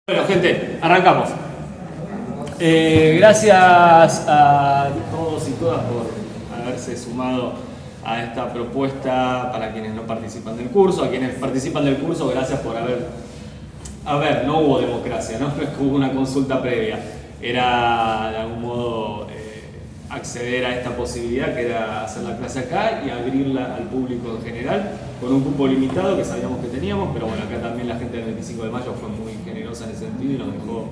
Bueno, gente, arrancamos. Gracias a todos y todas por haberse sumado a esta propuesta. Para quienes no participan del curso, a quienes participan del curso, gracias por haber... A ver, no hubo democracia, ¿no? Hubo una consulta previa. Era de algún modo acceder a esta posibilidad, que era hacer la clase acá y abrirla al público en general, con un cupo limitado que sabíamos que teníamos, pero bueno, acá también la gente del 25 de mayo fue muy generosa en ese sentido y nos dejó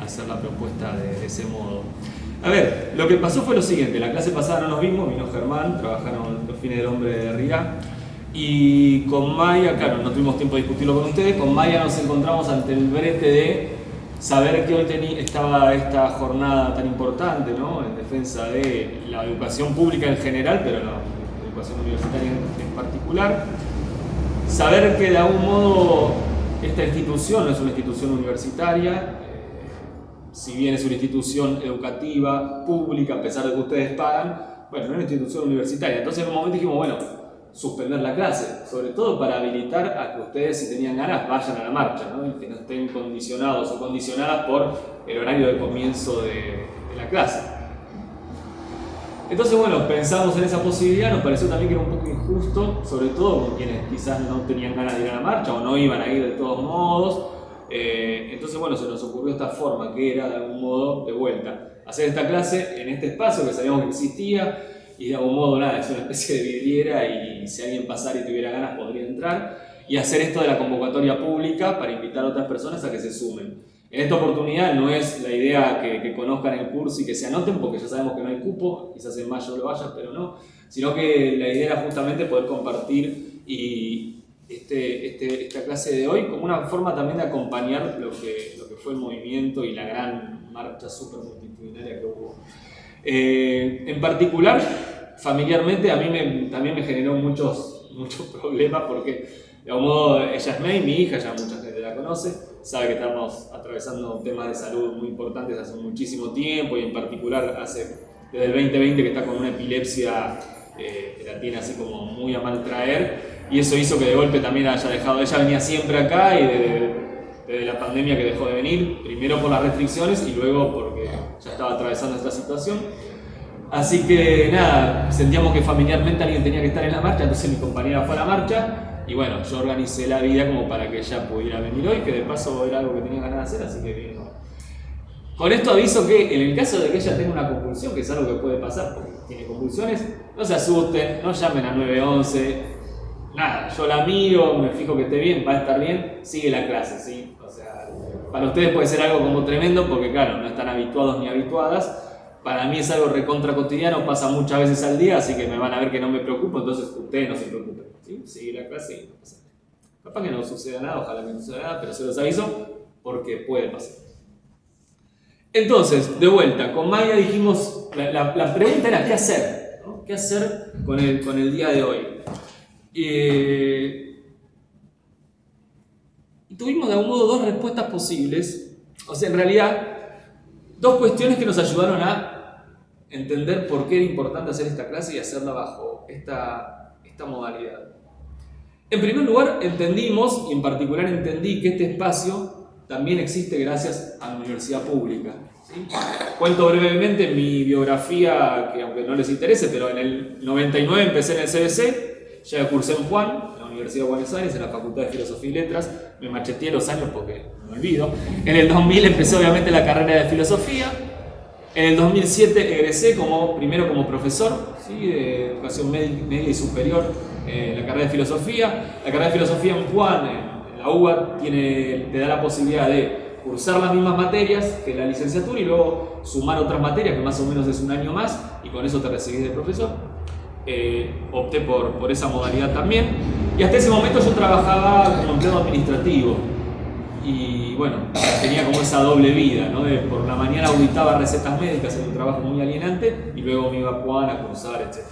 hacer la propuesta de ese modo. A ver, lo que pasó fue lo siguiente: la clase pasada no nos vimos, vino Germán, trabajaron Los Fines del Hombre de Derrida, y con Maya, claro, no tuvimos tiempo de discutirlo con ustedes, con Maya nos encontramos ante el brete de saber que hoy estaba esta jornada tan importante, ¿no?, en defensa de la educación pública en general, pero la educación universitaria en particular. Saber que de algún modo esta institución no es una institución universitaria, si bien es una institución educativa, pública, a pesar de que ustedes pagan, bueno, no es una institución universitaria. Entonces en un momento dijimos, bueno, suspender la clase, sobre todo para habilitar a que ustedes, si tenían ganas, vayan a la marcha, ¿no? Y que no estén condicionados o condicionadas por el horario de comienzo de la clase. Entonces, bueno, pensamos en esa posibilidad, nos pareció también que era un poco injusto, sobre todo con quienes quizás no tenían ganas de ir a la marcha o no iban a ir de todos modos. Entonces, bueno, se nos ocurrió esta forma, que era de algún modo, de vuelta, hacer esta clase en este espacio que sabíamos que existía, y de algún modo, nada, es una especie de vidriera y si alguien pasara y tuviera ganas podría entrar, y hacer esto de la convocatoria pública para invitar a otras personas a que se sumen. En esta oportunidad no es la idea que conozcan el curso y que se anoten, porque ya sabemos que no hay cupo, quizás en mayo lo vayan, pero no, sino que la idea era justamente poder compartir y esta clase de hoy como una forma también de acompañar lo que fue el movimiento y la gran marcha súper multitudinaria que hubo. En particular, familiarmente, a mí también me generó muchos problemas, porque de algún modo ella es May, mi hija, ya mucha gente la conoce, sabe que estamos atravesando temas de salud muy importantes hace muchísimo tiempo, y en particular desde el 2020 que está con una epilepsia que la tiene así como muy a mal traer, y eso hizo que de golpe también haya dejado. Ella venía siempre acá, y desde la pandemia que dejó de venir, primero por las restricciones y luego porque ya estaba atravesando esta situación. Así que nada, sentíamos que familiarmente alguien tenía que estar en la marcha, entonces mi compañera fue a la marcha, y bueno, yo organicé la vida como para que ella pudiera venir hoy, que de paso era algo que tenía ganas de hacer, así que vino. Con esto aviso que en el caso de que ella tenga una convulsión, que es algo que puede pasar porque tiene convulsiones, no se asusten, no llamen a 911, nada, yo la miro, me fijo que esté bien, va a estar bien, sigue la clase, ¿sí? O sea, para ustedes puede ser algo como tremendo porque claro, no están habituados ni habituadas. Para mí es algo recontra cotidiano, pasa muchas veces al día, así que me van a ver que no me preocupo, entonces ustedes no se preocupen, ¿sí? Sigue la clase y no pasa nada. Capaz que no suceda nada, ojalá que no suceda nada, pero se los aviso porque puede pasar. Entonces, de vuelta, con Maya dijimos, la pregunta era ¿qué hacer? ¿No? ¿Qué hacer con el día de hoy? Y tuvimos de algún modo dos respuestas posibles, o sea, en realidad, dos cuestiones que nos ayudaron a entender por qué era importante hacer esta clase y hacerla bajo esta modalidad. En primer lugar, entendimos, y en particular entendí, que este espacio también existe gracias a la universidad pública, ¿sí? Cuento brevemente mi biografía, que aunque no les interese, pero en el 99 empecé en el CBC, ya cursé en Juan, en la Universidad de Buenos Aires, en la Facultad de Filosofía y Letras, me macheteé los años porque me olvido. En el 2000 empecé obviamente la carrera de Filosofía, en el 2007 egresé primero como profesor, ¿sí?, de educación media y superior en la carrera de Filosofía. La carrera de Filosofía en Juan, en la UBA, te da la posibilidad de cursar las mismas materias que la licenciatura y luego sumar otras materias, que más o menos es un año más, y con eso te recibís de profesor. Opté por esa modalidad también, y hasta ese momento yo trabajaba como empleado administrativo y bueno, tenía como esa doble vida, ¿no? Por la mañana auditaba recetas médicas en un trabajo muy alienante y luego me iba a Juan a cursar, etc.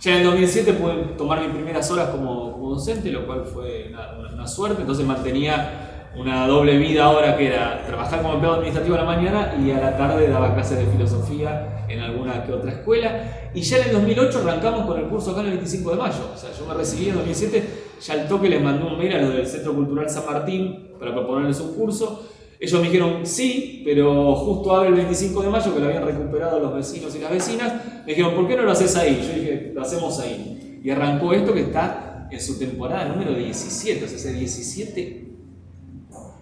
Ya en el 2007 pude tomar mis primeras horas como docente, lo cual fue una suerte, entonces mantenía una doble vida ahora, que era trabajar como empleado administrativo a la mañana y a la tarde daba clases de filosofía en alguna que otra escuela. Y ya en el 2008 arrancamos con el curso acá en el 25 de mayo. O sea, yo me recibí en 2007, ya al toque les mandé un mail a los del Centro Cultural San Martín para proponerles un curso. Ellos me dijeron sí, pero justo abre el 25 de mayo, que lo habían recuperado los vecinos y las vecinas, me dijeron, ¿por qué no lo haces ahí? Yo dije, lo hacemos ahí. Y arrancó esto que está en su temporada número 17, o sea, hace 17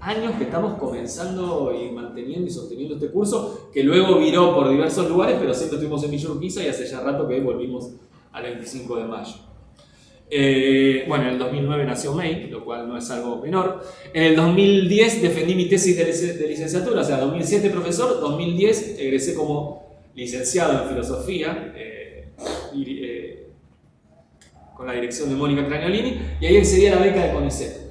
años que estamos comenzando y manteniendo y sosteniendo este curso, que luego viró por diversos lugares, pero siempre estuvimos en Villa Urquiza y hace ya rato que volvimos al 25 de mayo. Bueno, en el 2009 nació May, lo cual no es algo menor. En el 2010 defendí mi tesis de licenciatura, o sea, 2007 profesor, 2010 egresé como licenciado en filosofía, con la dirección de Mónica Craniolini, y ahí accedí a la beca de CONICET,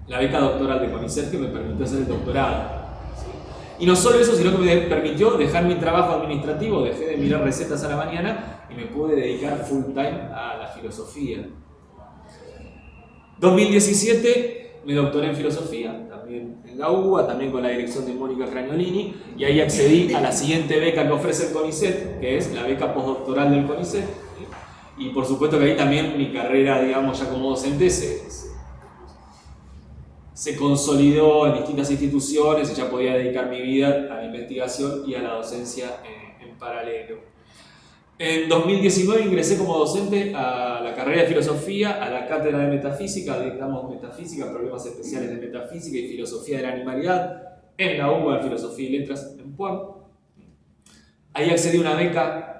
la beca doctoral de CONICET, que me permitió hacer el doctorado. Y no solo eso, sino que me permitió dejar mi trabajo administrativo, dejé de mirar recetas a la mañana y me pude dedicar full time a la filosofía. 2017 me doctoré en filosofía, también en la UBA, también con la dirección de Mónica Craniolini, y ahí accedí a la siguiente beca que ofrece el CONICET, que es la beca postdoctoral del CONICET. Y por supuesto que ahí también mi carrera, digamos, ya como docente se consolidó en distintas instituciones y ya podía dedicar mi vida a la investigación y a la docencia en paralelo. En 2019 ingresé como docente a la carrera de filosofía, a la cátedra de metafísica, digamos metafísica, problemas especiales de metafísica y filosofía de la animalidad, en la UBA de Filosofía y Letras en Puan. Ahí accedí a una beca,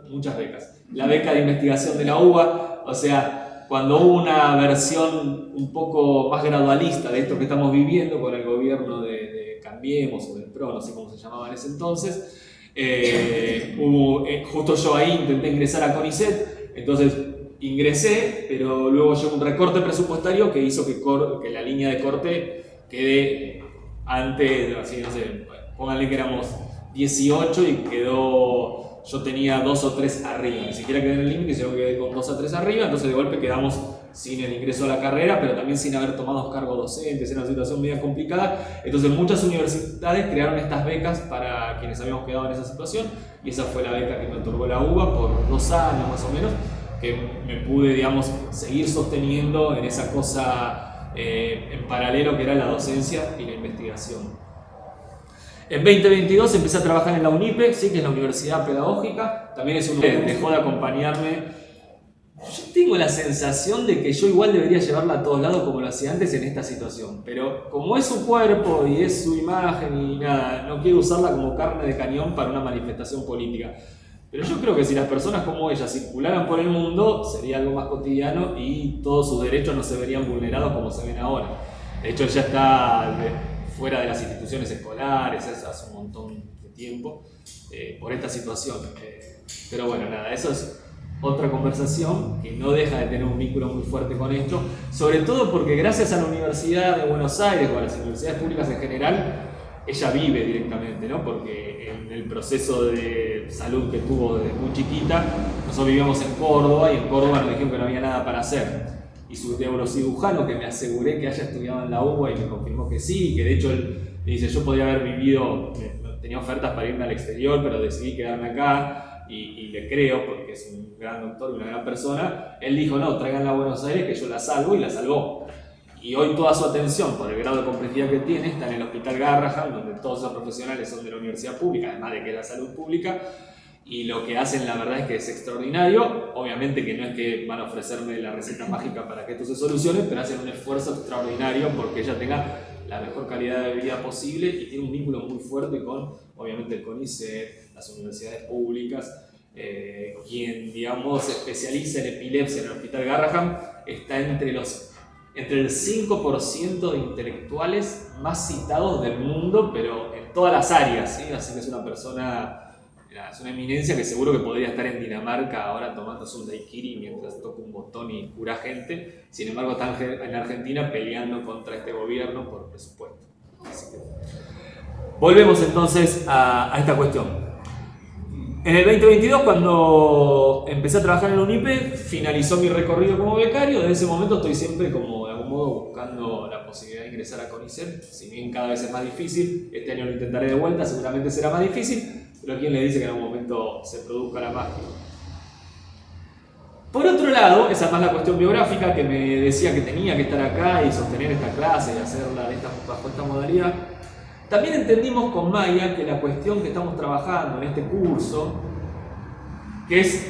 muchas becas. La beca de investigación de la UBA, o sea, cuando hubo una versión un poco más gradualista de esto que estamos viviendo con el gobierno de Cambiemos o del PRO, no sé cómo se llamaba en ese entonces, justo yo ahí intenté ingresar a CONICET, entonces ingresé, pero luego llegó un recorte presupuestario que hizo que la línea de corte quede antes, así no sé, pónganle que éramos 18 y yo tenía 2 o 3 arriba, ni siquiera quedé en el límite, sino que quedé con 2 a 3 arriba, entonces de golpe quedamos sin el ingreso a la carrera, pero también sin haber tomado cargos docentes, en una situación media complicada. Entonces muchas universidades crearon estas becas para quienes habíamos quedado en esa situación, y esa fue la beca que me otorgó la UBA por 2 años más o menos, que me pude, digamos, seguir sosteniendo en esa cosa en paralelo que era la docencia y la investigación. En 2022 empecé a trabajar en la UNIPE, sí, que es la Universidad Pedagógica, también dejó de acompañarme. Yo tengo la sensación de que yo igual debería llevarla a todos lados como lo hacía antes en esta situación, pero como es su cuerpo y es su imagen y nada, no quiero usarla como carne de cañón para una manifestación política. Pero yo creo que si las personas como ella circularan por el mundo, sería algo más cotidiano y todos sus derechos no se verían vulnerados como se ven ahora. De hecho, ella está fuera de las instituciones escolares hace un montón de tiempo por esta situación. Pero bueno, nada, eso es otra conversación que no deja de tener un vínculo muy fuerte con esto, sobre todo porque gracias a la Universidad de Buenos Aires o a las universidades públicas en general, ella vive directamente, ¿no? Porque en el proceso de salud que tuvo desde muy chiquita, nosotros vivíamos en Córdoba y en Córdoba nos dijeron que no había nada para hacer. Y su neurocirujano, que me aseguré que haya estudiado en la UBA y me confirmó que sí, y que de hecho él me dice, yo podía haber vivido, tenía ofertas para irme al exterior, pero decidí quedarme acá y le creo porque es un gran doctor y una gran persona. Él dijo, no, tráiganla a Buenos Aires que yo la salvo, y la salvó. Y hoy toda su atención, por el grado de complejidad que tiene, está en el Hospital Garrahan, donde todos esos profesionales son de la universidad pública, además de que es la salud pública. Y lo que hacen, la verdad, es que es extraordinario. Obviamente que no es que van a ofrecerme la receta mágica para que esto se solucione, pero hacen un esfuerzo extraordinario porque ella tenga la mejor calidad de vida posible y tiene un vínculo muy fuerte con, obviamente, el CONICET, las universidades públicas. Quien, digamos, se especializa en epilepsia en el Hospital Garrahan está entre el 5% de intelectuales más citados del mundo, pero en todas las áreas, ¿sí? Así que es una persona... Es una eminencia que seguro que podría estar en Dinamarca ahora tomándose un daiquiri mientras toca un botón y cura gente. Sin embargo, está en Argentina peleando contra este gobierno por presupuesto. Así que... Volvemos entonces a esta cuestión. En el 2022, cuando empecé a trabajar en la UNIPE, finalizó mi recorrido como becario. Desde ese momento estoy siempre como de algún modo buscando la posibilidad de ingresar a CONICET. Si bien cada vez es más difícil, este año lo intentaré de vuelta, seguramente será más difícil. Pero ¿quién le dice que en algún momento se produzca la magia? Por otro lado, esa es más la cuestión biográfica que me decía que tenía que estar acá y sostener esta clase y hacerla bajo esta modalidad. También entendimos con Maya que la cuestión que estamos trabajando en este curso, que es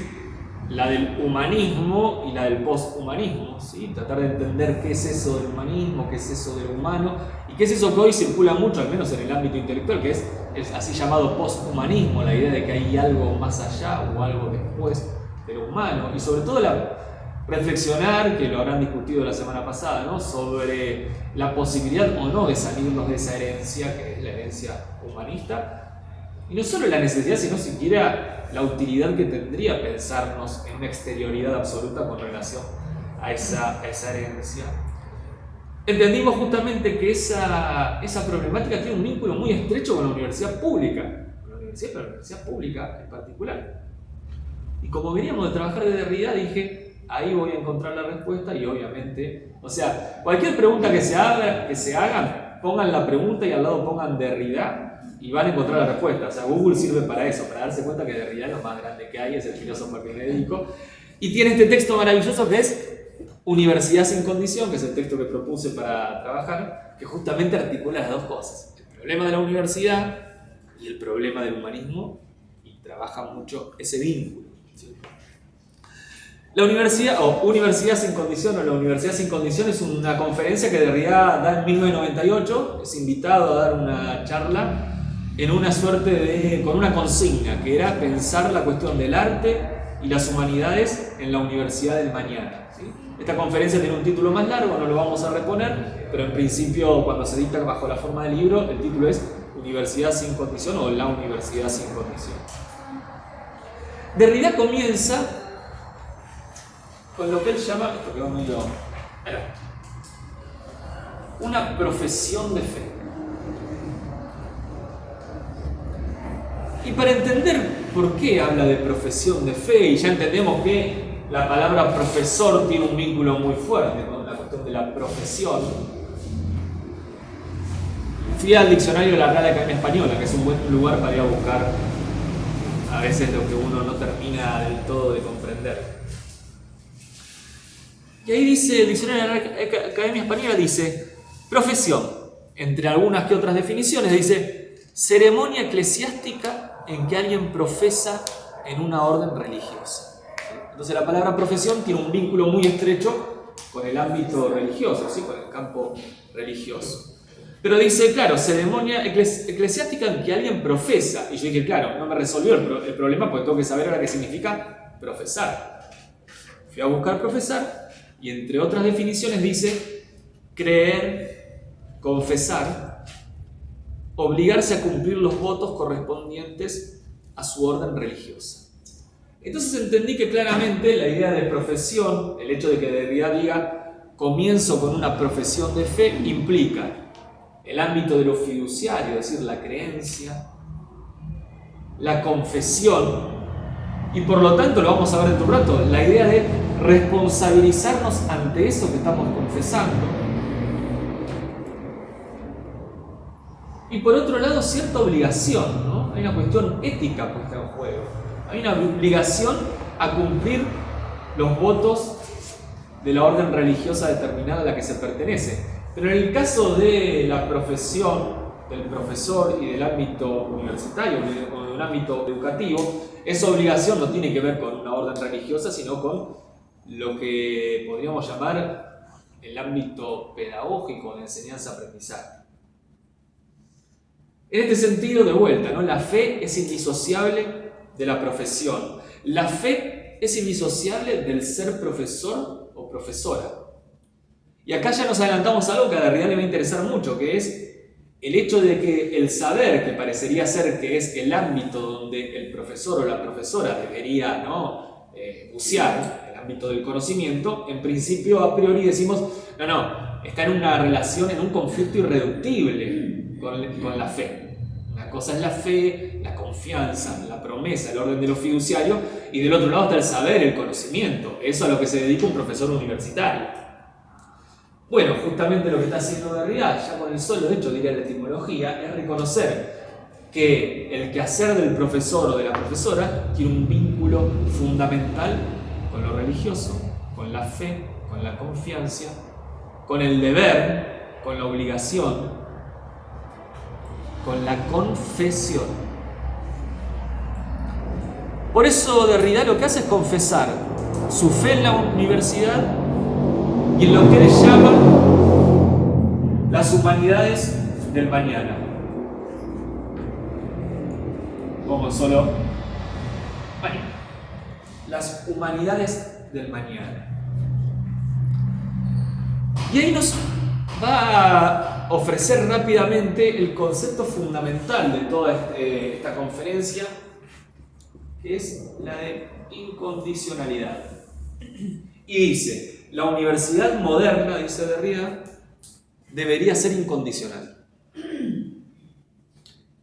la del humanismo y la del posthumanismo, ¿sí? Tratar de entender qué es eso del humanismo, qué es eso del humano y qué es eso que hoy circula mucho, al menos en el ámbito intelectual, que es el así llamado posthumanismo, la idea de que hay algo más allá o algo después de lo humano, y sobre todo reflexionar, que lo habrán discutido la semana pasada, ¿no? Sobre la posibilidad o no de salirnos de esa herencia, que es la herencia humanista, y no solo la necesidad, sino siquiera la utilidad que tendría pensarnos en una exterioridad absoluta con relación a esa herencia. Entendimos justamente que esa problemática tiene un vínculo muy estrecho con la universidad pública, con la universidad pública en particular. Y como veníamos de trabajar de Derrida, dije, ahí voy a encontrar la respuesta y obviamente, o sea, cualquier pregunta que se hagan, pongan la pregunta y al lado pongan Derrida y van a encontrar la respuesta. O sea, Google sirve para eso, para darse cuenta que Derrida es lo más grande que hay, es el filósofo al que me dedico. Y tiene este texto maravilloso que es Universidad sin condición, que es el texto que propuse para trabajar, que justamente articula las dos cosas, el problema de la universidad y el problema del humanismo, y trabaja mucho ese vínculo. ¿Sí? La universidad, o Universidad sin condición, o la Universidad sin condición, es una conferencia que Derrida da en 1998, es invitado a dar una charla en una suerte con una consigna, que era pensar la cuestión del arte y las humanidades en la universidad del mañana. ¿Sí? Esta conferencia tiene un título más largo, no lo vamos a reponer, pero en principio cuando se dicta bajo la forma del libro, el título es Universidad sin condición o la Universidad sin condición. Derrida comienza con lo que él llama, esto que va medio, una profesión de fe. Y para entender por qué habla de profesión de fe, y ya entendemos que la palabra profesor tiene un vínculo muy fuerte con la cuestión de la profesión, fui al diccionario de la Real Academia Española, que es un buen lugar para ir a buscar a veces lo que uno no termina del todo de comprender. Y ahí dice, el diccionario de la Real Academia Española dice, profesión, entre algunas que otras definiciones, dice, ceremonia eclesiástica en que alguien profesa en una orden religiosa. Entonces la palabra profesión tiene un vínculo muy estrecho con el ámbito religioso, ¿sí? Con el campo religioso. Pero dice, claro, ceremonia eclesiástica en que alguien profesa. Y yo dije, claro, no me resolvió el problema porque tengo que saber ahora qué significa profesar. Fui a buscar profesar y entre otras definiciones dice creer, confesar, obligarse a cumplir los votos correspondientes a su orden religiosa. Entonces entendí que claramente la idea de profesión, el hecho de que Derrida diga comienzo con una profesión de fe, implica el ámbito de lo fiduciario, es decir, la creencia, la confesión, y por lo tanto, lo vamos a ver dentro de un rato, la idea de responsabilizarnos ante eso que estamos confesando. Y por otro lado, cierta obligación, ¿no? Hay una cuestión ética puesta en juego. Hay una obligación a cumplir los votos de la orden religiosa determinada a la que se pertenece. Pero en el caso de la profesión del profesor y del ámbito universitario o del ámbito educativo, esa obligación no tiene que ver con una orden religiosa, sino con lo que podríamos llamar el ámbito pedagógico de enseñanza-aprendizaje. En este sentido, de vuelta, ¿no? La fe es indisociable de la profesión. La fe es indisociable del ser profesor o profesora. Y acá ya nos adelantamos a algo que a Derrida le va a interesar mucho, que es el hecho de que el saber, que parecería ser que es el ámbito donde el profesor o la profesora debería, ¿no? Bucear, el ámbito del conocimiento, en principio a priori decimos, no, está en una relación, en un conflicto irreductible con la fe. Una cosa es la fe, la confianza, la promesa, el orden de lo fiduciario, y del otro lado está el saber, el conocimiento. Eso a lo que se dedica un profesor universitario. Bueno, justamente lo que está haciendo Derrida, ya con el solo hecho, diría la etimología, es reconocer que el quehacer del profesor o de la profesora tiene un vínculo fundamental con lo religioso con la fe, con la confianza, con el deber, con la obligación, con la confesión. Por eso Derrida lo que hace es confesar su fe en la universidad y en lo que él llama las humanidades del mañana. Como solo mañana. Las humanidades del mañana. Y ahí nos va a ofrecer rápidamente el concepto fundamental de toda esta conferencia, que es la de incondicionalidad. Y dice, la universidad moderna, dice Derrida, debería ser incondicional.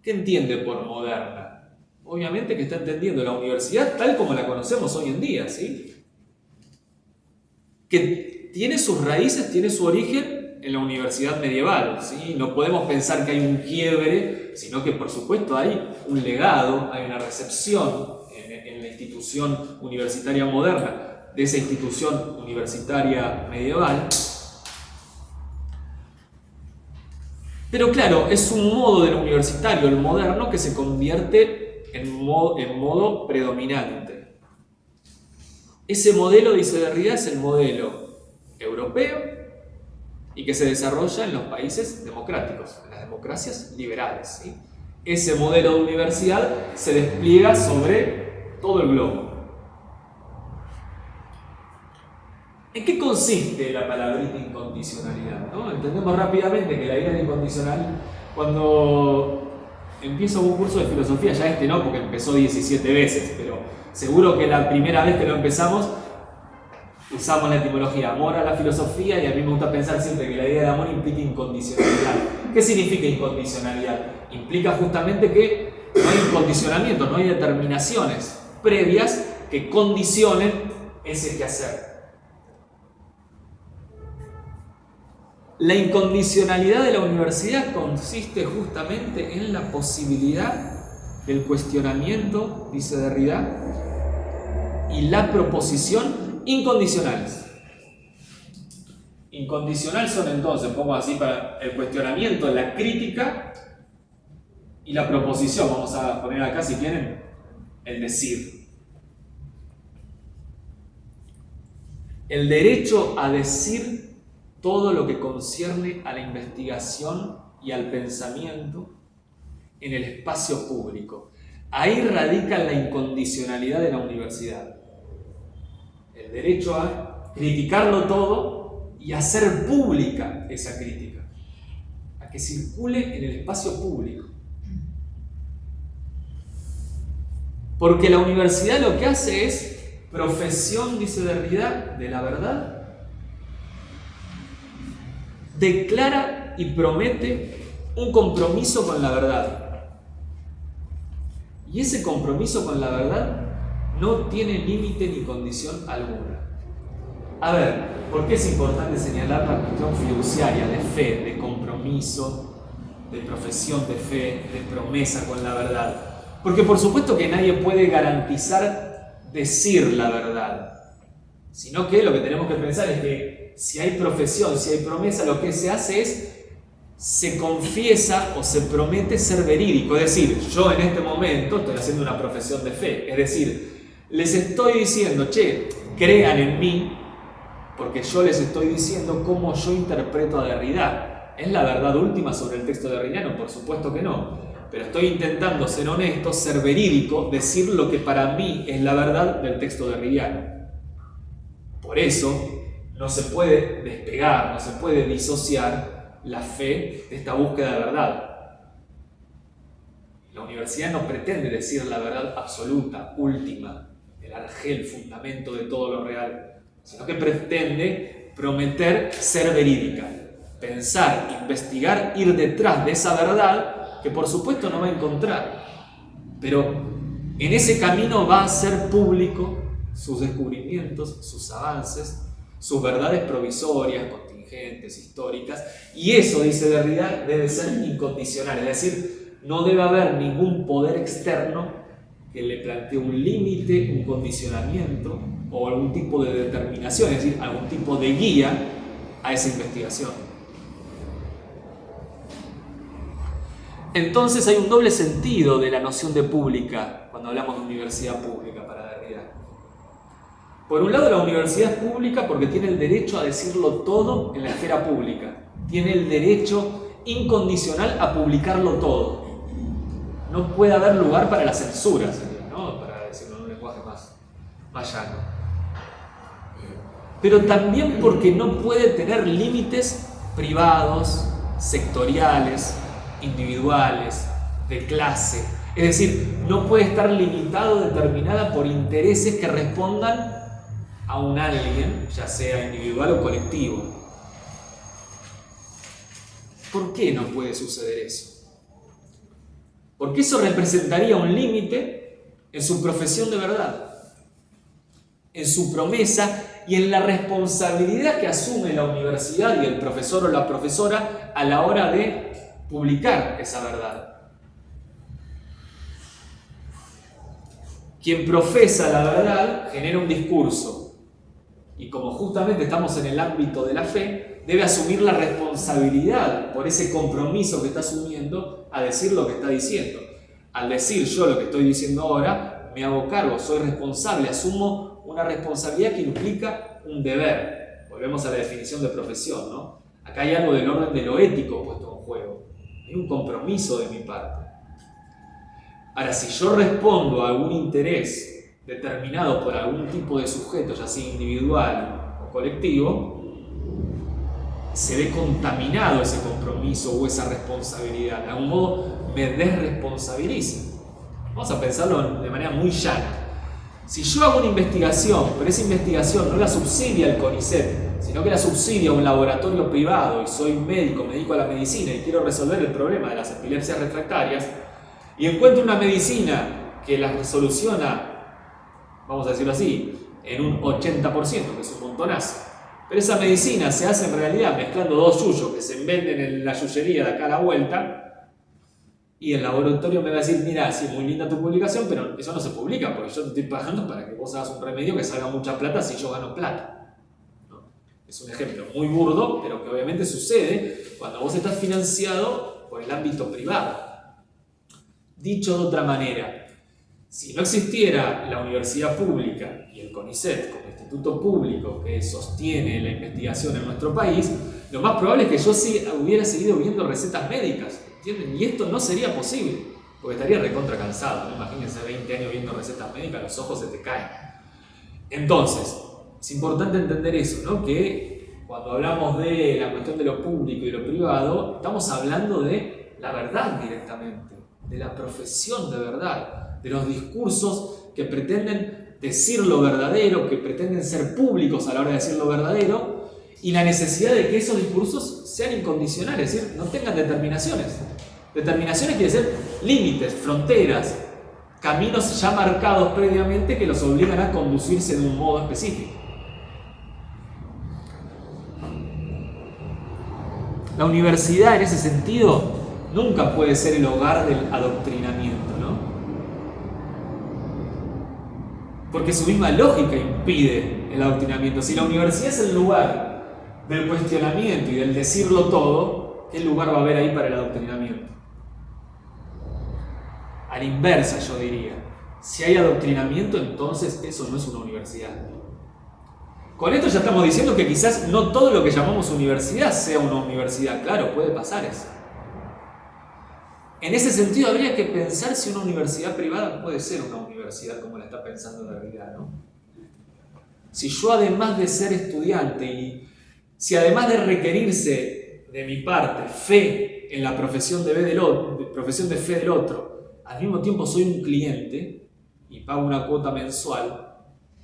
¿Qué entiende por moderna? Obviamente que está entendiendo la universidad tal como la conocemos hoy en día, ¿sí? Que tiene sus raíces, tiene su origen en la universidad medieval, ¿sí? No podemos pensar que hay un quiebre, sino que por supuesto hay un legado, hay una recepción en la institución universitaria moderna de esa institución universitaria medieval. Pero claro, es un modo del universitario, el moderno, que se convierte en modo predominante. Ese modelo, dice Derrida, es el modelo europeo y que se desarrolla en los países democráticos, en las democracias liberales, ¿sí? Ese modelo de universidad se despliega sobre todo el globo. ¿En qué consiste la palabrita incondicionalidad? ¿No? Entendemos rápidamente que la idea de incondicional, cuando empiezo un curso de filosofía, ya no, porque empezó 17 veces, pero seguro que la primera vez que lo empezamos usamos la etimología amor a la filosofía, y a mí me gusta pensar siempre que la idea de amor implica incondicionalidad. ¿Qué significa incondicionalidad? Implica justamente que no hay condicionamiento, no hay determinaciones previas que condicionen ese quehacer. La incondicionalidad de la universidad consiste justamente en la posibilidad del cuestionamiento, dice Derrida, y la proposición incondicionales. Incondicional son entonces, pongo así, para el cuestionamiento, la crítica y la proposición. Vamos a poner acá, si quieren, el decir. El derecho a decir todo lo que concierne a la investigación y al pensamiento en el espacio público. Ahí radica la incondicionalidad de la universidad. El derecho a criticarlo todo y hacer pública esa crítica, a que circule en el espacio público. Porque la universidad lo que hace es profesión, dice Derrida, de la verdad. Declara y promete un compromiso con la verdad. Y ese compromiso con la verdad no tiene límite ni condición alguna. A ver, ¿por qué es importante señalar la cuestión fiduciaria de fe, de compromiso, de profesión de fe, de promesa con la verdad? Porque por supuesto que nadie puede garantizar decir la verdad, sino que lo que tenemos que pensar es que si hay profesión, si hay promesa, lo que se hace es, se confiesa o se promete ser verídico. Es decir, yo en este momento estoy haciendo una profesión de fe. Es decir, les estoy diciendo, crean en mí, porque yo les estoy diciendo cómo yo interpreto a Derrida. ¿Es la verdad última sobre el texto derridiano? Por supuesto que no. Pero estoy intentando ser honesto, ser verídico, decir lo que para mí es la verdad del texto derridiano. Por eso no se puede despegar, no se puede disociar la fe de esta búsqueda de verdad. La universidad no pretende decir la verdad absoluta, última, el argel, fundamento de todo lo real, sino que pretende prometer ser verídica, pensar, investigar, ir detrás de esa verdad que por supuesto no va a encontrar, pero en ese camino va a hacer público sus descubrimientos, sus avances, sus verdades provisorias, contingentes, históricas, y eso, dice Derrida, debe ser incondicional, es decir, no debe haber ningún poder externo que le plantee un límite, un condicionamiento o algún tipo de determinación, es decir, algún tipo de guía a esa investigación. Entonces hay un doble sentido de la noción de pública cuando hablamos de universidad pública para Derrida. Por un lado, la universidad es pública porque tiene el derecho a decirlo todo en la esfera pública. Tiene el derecho incondicional a publicarlo todo. No puede haber lugar para la censura, ¿no? Para decirlo en un lenguaje más llano. Pero también porque no puede tener límites privados, sectoriales, individuales, de clase. Es decir, no puede estar limitado, determinada por intereses que respondan a un alguien, ya sea individual o colectivo. ¿Por qué no puede suceder eso? Porque eso representaría un límite en su profesión de verdad, en su promesa y en la responsabilidad que asume la universidad y el profesor o la profesora a la hora de publicar esa verdad. Quien profesa la verdad genera un discurso y como justamente estamos en el ámbito de la fe, debe asumir la responsabilidad por ese compromiso que está asumiendo a decir lo que está diciendo. Al decir yo lo que estoy diciendo ahora, me hago cargo, soy responsable, asumo una responsabilidad que implica un deber. Volvemos a la definición de profesión, ¿no? Acá hay algo del orden de lo ético puesto en juego. Hay un compromiso de mi parte. Ahora, si yo respondo a algún interés determinado por algún tipo de sujeto, ya sea individual o colectivo, se ve contaminado ese compromiso o esa responsabilidad. De algún modo me desresponsabiliza. Vamos a pensarlo de manera muy llana. Si yo hago una investigación, pero esa investigación no la subsidia el CONICET, sino que la subsidia un laboratorio privado y soy médico, me dedico a la medicina y quiero resolver el problema de las epilepsias refractarias, y encuentro una medicina que las resoluciona, vamos a decirlo así, en un 80%, que es un montonazo. Pero esa medicina se hace en realidad mezclando dos yuyos que se venden en la yuyería de acá a la vuelta, y el laboratorio me va a decir, mira, sí, muy linda tu publicación, pero eso no se publica porque yo te estoy pagando para que vos hagas un remedio que salga mucha plata si yo gano plata. ¿No? Es un ejemplo muy burdo, pero que obviamente sucede cuando vos estás financiado por el ámbito privado. Dicho de otra manera, si no existiera la universidad pública y el CONICET como instituto público que sostiene la investigación en nuestro país, lo más probable es que yo hubiera seguido viendo recetas médicas, ¿entienden? Y esto no sería posible, porque estaría recontra cansado, ¿no? Imagínense 20 años viendo recetas médicas, los ojos se te caen. Entonces, es importante entender eso, ¿no? Que cuando hablamos de la cuestión de lo público y lo privado, estamos hablando de la verdad directamente, de la profesión de verdad, de los discursos que pretenden decir lo verdadero, que pretenden ser públicos a la hora de decir lo verdadero, y la necesidad de que esos discursos sean incondicionales, es decir, no tengan determinaciones. Determinaciones quiere decir límites, fronteras, caminos ya marcados previamente que los obligan a conducirse de un modo específico. La universidad en ese sentido nunca puede ser el hogar del adoctrinamiento, ¿no? Porque su misma lógica impide el adoctrinamiento. Si la universidad es el lugar del cuestionamiento y del decirlo todo, ¿qué lugar va a haber ahí para el adoctrinamiento? A la inversa, yo diría. Si hay adoctrinamiento, entonces eso no es una universidad. Con esto ya estamos diciendo que quizás no todo lo que llamamos universidad sea una universidad. Claro, puede pasar eso. En ese sentido, habría que pensar si una universidad privada puede ser una universidad como la está pensando Derrida, ¿no? Si yo, además de ser estudiante y si además de requerirse de mi parte fe en la profesión de fe del otro, al mismo tiempo soy un cliente y pago una cuota mensual,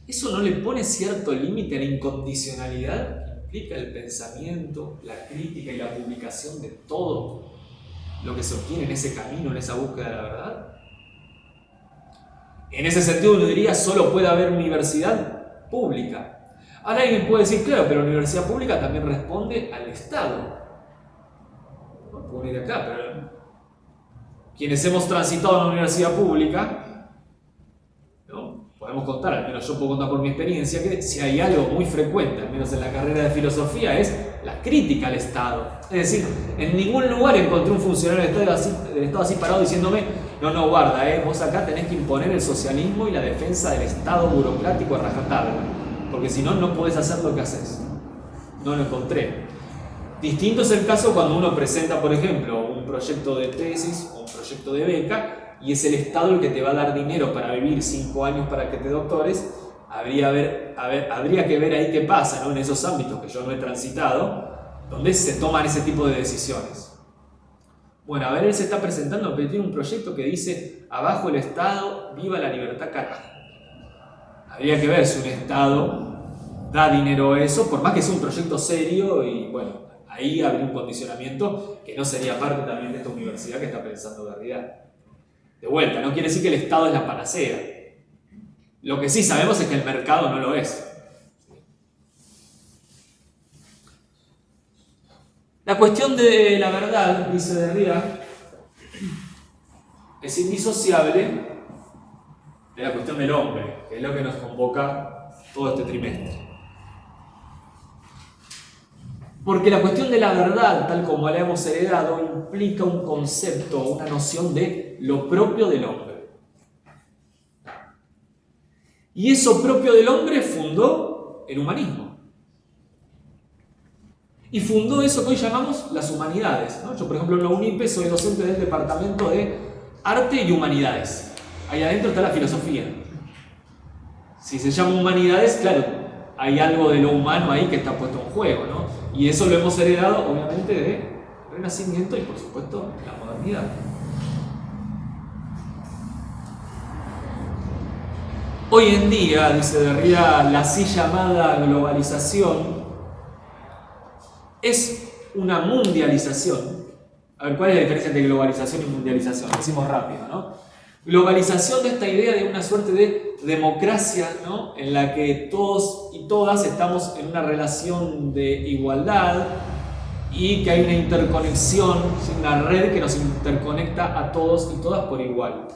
¿eso no le pone cierto límite a la incondicionalidad que implica el pensamiento, la crítica y la publicación de todo lo que se obtiene en ese camino, en esa búsqueda de la verdad? En ese sentido uno diría, solo puede haber universidad pública. Ahora alguien puede decir, claro, pero la universidad pública también responde al Estado. No puedo ir acá, pero quienes hemos transitado en la universidad pública, ¿no? podemos contar, al menos yo puedo contar por mi experiencia, que si hay algo muy frecuente, al menos en la carrera de filosofía, es la crítica al Estado. Es decir, en ningún lugar encontré un funcionario del Estado así parado diciéndome: no, guarda, vos acá tenés que imponer el socialismo y la defensa del Estado burocrático a rajatabla, porque si no, no podés hacer lo que haces. No lo encontré. Distinto es el caso cuando uno presenta, por ejemplo, un proyecto de tesis o un proyecto de beca y es el Estado el que te va a dar dinero para vivir 5 años para que te doctores. Habría que ver ahí qué pasa, ¿no? En esos ámbitos que yo no he transitado, donde se toman ese tipo de decisiones. Bueno, a ver, él se está presentando, pero tiene un proyecto que dice: abajo el Estado, viva la libertad, carajo. Habría que ver si un Estado da dinero a eso, por más que sea un proyecto serio, y bueno, ahí habría un condicionamiento que no sería parte también de esta universidad que está pensando Derrida. De vuelta, no quiere decir que el Estado es la panacea. Lo que sí sabemos es que el mercado no lo es. La cuestión de la verdad, dice Derrida, es indisociable de la cuestión del hombre, que es lo que nos convoca todo este trimestre. Porque la cuestión de la verdad, tal como la hemos heredado, implica un concepto, una noción de lo propio del hombre. Y eso propio del hombre fundó el humanismo. Y fundó eso que hoy llamamos las humanidades, ¿no? Yo, por ejemplo, en la UNIPE soy docente del Departamento de Arte y Humanidades. Ahí adentro está la filosofía. Si se llama humanidades, claro, hay algo de lo humano ahí que está puesto en juego, ¿no? Y eso lo hemos heredado, obviamente, del Renacimiento y, por supuesto, la modernidad. Hoy en día, dice Derrida, la así llamada globalización es una mundialización. A ver, ¿cuál es la diferencia entre globalización y mundialización? Lo decimos rápido, ¿no? Globalización de esta idea de una suerte de democracia, ¿no? En la que todos y todas estamos en una relación de igualdad y que hay una interconexión, una red que nos interconecta a todos y todas por igual.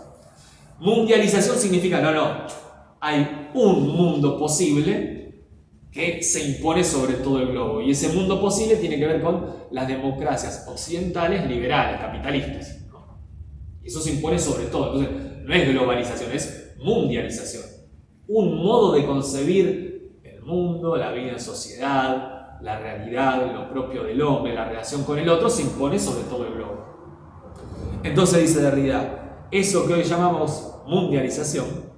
Mundialización significa, no, hay un mundo posible que se impone sobre todo el globo, y ese mundo posible tiene que ver con las democracias occidentales, liberales, capitalistas. Y eso se impone sobre todo. Entonces, no es globalización, es mundialización. Un modo de concebir el mundo, la vida en sociedad, la realidad, lo propio del hombre, la relación con el otro, se impone sobre todo el globo. Entonces, dice Derrida, eso que hoy llamamos mundialización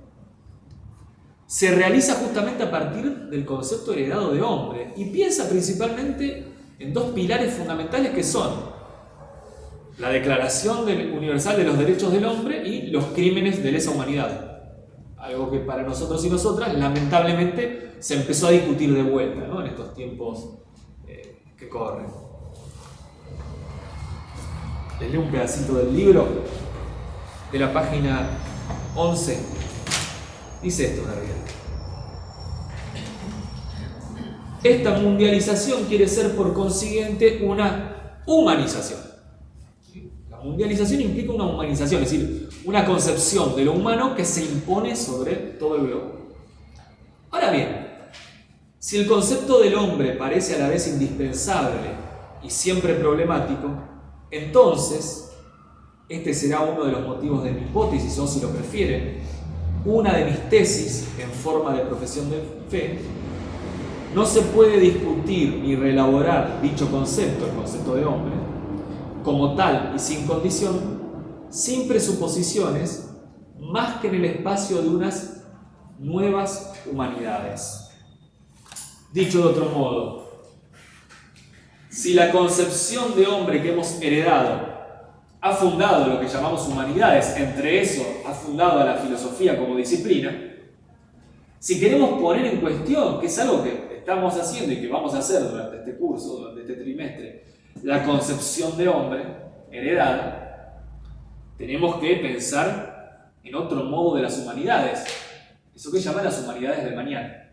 se realiza justamente a partir del concepto heredado de hombre, y piensa principalmente en dos pilares fundamentales que son la Declaración Universal de los Derechos del Hombre y los crímenes de lesa humanidad. Algo que para nosotros y nosotras, lamentablemente, se empezó a discutir de vuelta, ¿no? En estos tiempos que corren. Les leo un pedacito del libro, de la página 11. Dice esto, Derrida: esta mundialización quiere ser, por consiguiente, una humanización. Mundialización implica una humanización, es decir, una concepción de lo humano que se impone sobre todo el globo. Ahora bien, si el concepto del hombre parece a la vez indispensable y siempre problemático, entonces, este será uno de los motivos de mi hipótesis, o si lo prefieren, una de mis tesis en forma de profesión de fe. No se puede discutir ni reelaborar dicho concepto, el concepto de hombre, como tal y sin condición, sin presuposiciones, más que en el espacio de unas nuevas humanidades. Dicho de otro modo, si la concepción de hombre que hemos heredado ha fundado lo que llamamos humanidades, entre eso ha fundado a la filosofía como disciplina, si queremos poner en cuestión, que es algo que estamos haciendo y que vamos a hacer durante este curso, durante este trimestre, la concepción de hombre heredada, tenemos que pensar en otro modo de las humanidades, eso que llaman las humanidades del mañana.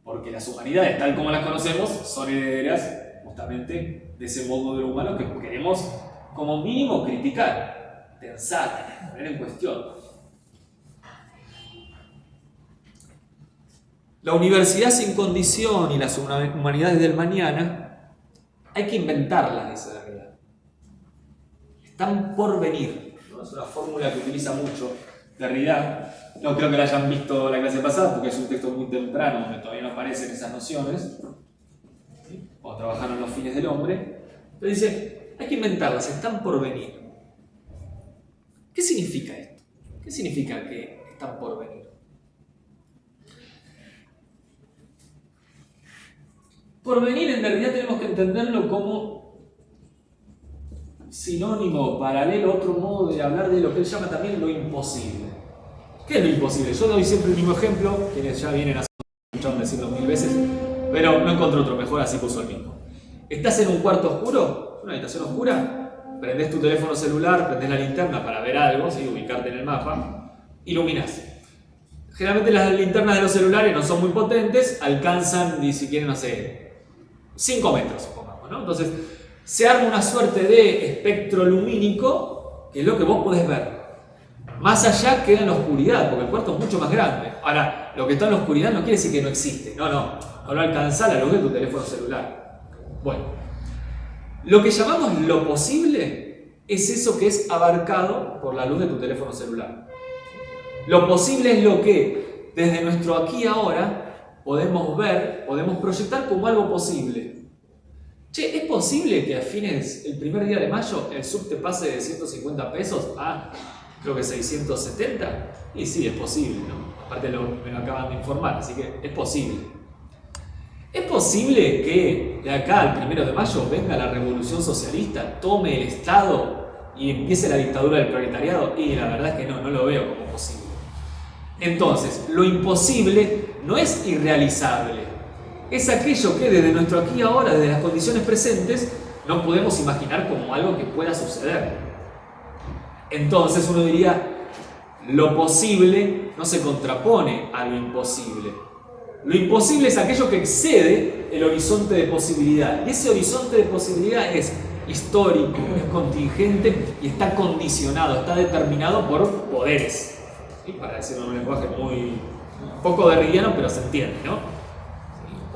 Porque las humanidades, tal como las conocemos, son herederas justamente de ese modo de lo humano que queremos, como mínimo, criticar, pensar, poner en cuestión. La universidad sin condición y las humanidades del mañana hay que inventarlas, dice Derrida. Están por venir, ¿no? Es una fórmula que utiliza mucho Derrida. No creo que la hayan visto la clase pasada porque es un texto muy temprano donde todavía no aparecen esas nociones, ¿sí? O trabajaron los fines del hombre. Pero dice, hay que inventarlas, están por venir. ¿Qué significa esto? ¿Qué significa que están por venir? Por venir en realidad tenemos que entenderlo como sinónimo, paralelo, otro modo de hablar de lo que él llama también lo imposible. ¿Qué es lo imposible? Yo doy siempre el mismo ejemplo, quienes ya vienen a escuchar decirlo 1000 veces, pero no encontré otro mejor, así puso el mismo. Estás en un cuarto oscuro, una habitación oscura, prendés tu teléfono celular, prendés la linterna para ver algo, ¿sí? Ubicarte en el mapa, iluminás. Generalmente las linternas de los celulares no son muy potentes, alcanzan, ni siquiera, no sé, 5 metros, supongamos, ¿no? Entonces, se arma una suerte de espectro lumínico, que es lo que vos podés ver. Más allá queda en la oscuridad, porque el cuarto es mucho más grande. Ahora, lo que está en la oscuridad no quiere decir que no existe. No lo alcanza la luz de tu teléfono celular. Bueno, lo que llamamos lo posible es eso que es abarcado por la luz de tu teléfono celular. Lo posible es lo que desde nuestro aquí y ahora podemos ver, podemos proyectar como algo posible. Che, ¿es posible que a fines, el primer día de mayo, el subte pase de 150 pesos a, creo que 670? Y sí, es posible, ¿no? Aparte me lo acaban de informar, así que es posible. ¿Es posible que de acá al 1 de mayo venga la revolución socialista, tome el Estado y empiece la dictadura del proletariado? Y la verdad es que no lo veo como posible. Entonces, lo imposible no es irrealizable. Es aquello que desde nuestro aquí y ahora, desde las condiciones presentes, no podemos imaginar como algo que pueda suceder. Entonces uno diría, lo posible no se contrapone a lo imposible. Lo imposible es aquello que excede el horizonte de posibilidad. Y ese horizonte de posibilidad es histórico, es contingente y está condicionado, está determinado por poderes. ¿Sí? Para decirlo en un lenguaje muy poco derridiano, pero se entiende, ¿no?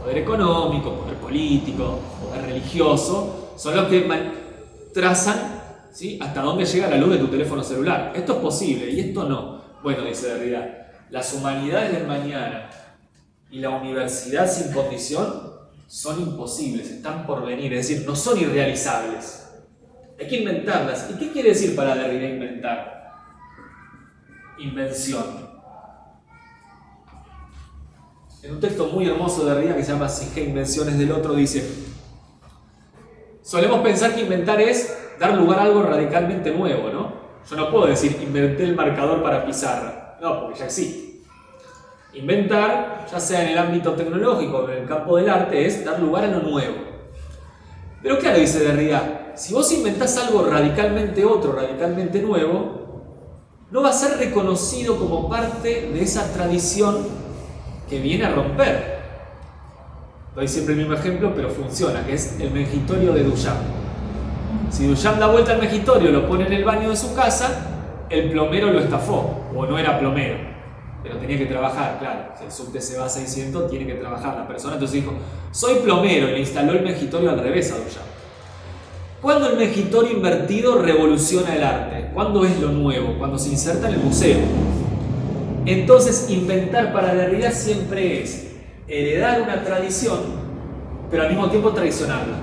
Poder económico, poder político, poder religioso, son los que trazan, ¿sí?, hasta dónde llega la luz de tu teléfono celular. Esto es posible y esto no. Bueno, dice Derrida, las humanidades del mañana y la universidad sin condición son imposibles, están por venir, es decir, no son irrealizables. Hay que inventarlas. ¿Y qué quiere decir para Derrida inventar? Invención. En un texto muy hermoso de Derrida que se llama Si invenciones del otro, dice: solemos pensar que inventar es dar lugar a algo radicalmente nuevo, ¿no? Yo no puedo decir inventé el marcador para pizarra, no, porque ya existe. Inventar, ya sea en el ámbito tecnológico o en el campo del arte, es dar lugar a lo nuevo. Pero claro, dice Derrida, si vos inventás algo radicalmente otro, radicalmente nuevo, no va a ser reconocido como parte de esa tradición que viene a romper. Doy siempre el mismo ejemplo, pero funciona, que es el mengitorio de Duchamp. Si Duchamp da vuelta al mengitorio, lo pone en el baño de su casa, el plomero lo estafó, o no era plomero, pero tenía que trabajar, claro. Si el subte se va a 600, tiene que trabajar la persona. Entonces dijo, soy plomero, y le instaló el mengitorio al revés a Duchamp. ¿Cuándo el mengitorio invertido revoluciona el arte? ¿Cuándo es lo nuevo? Cuando se inserta en el museo. Entonces, inventar para Derrida siempre es heredar una tradición, pero al mismo tiempo traicionarla.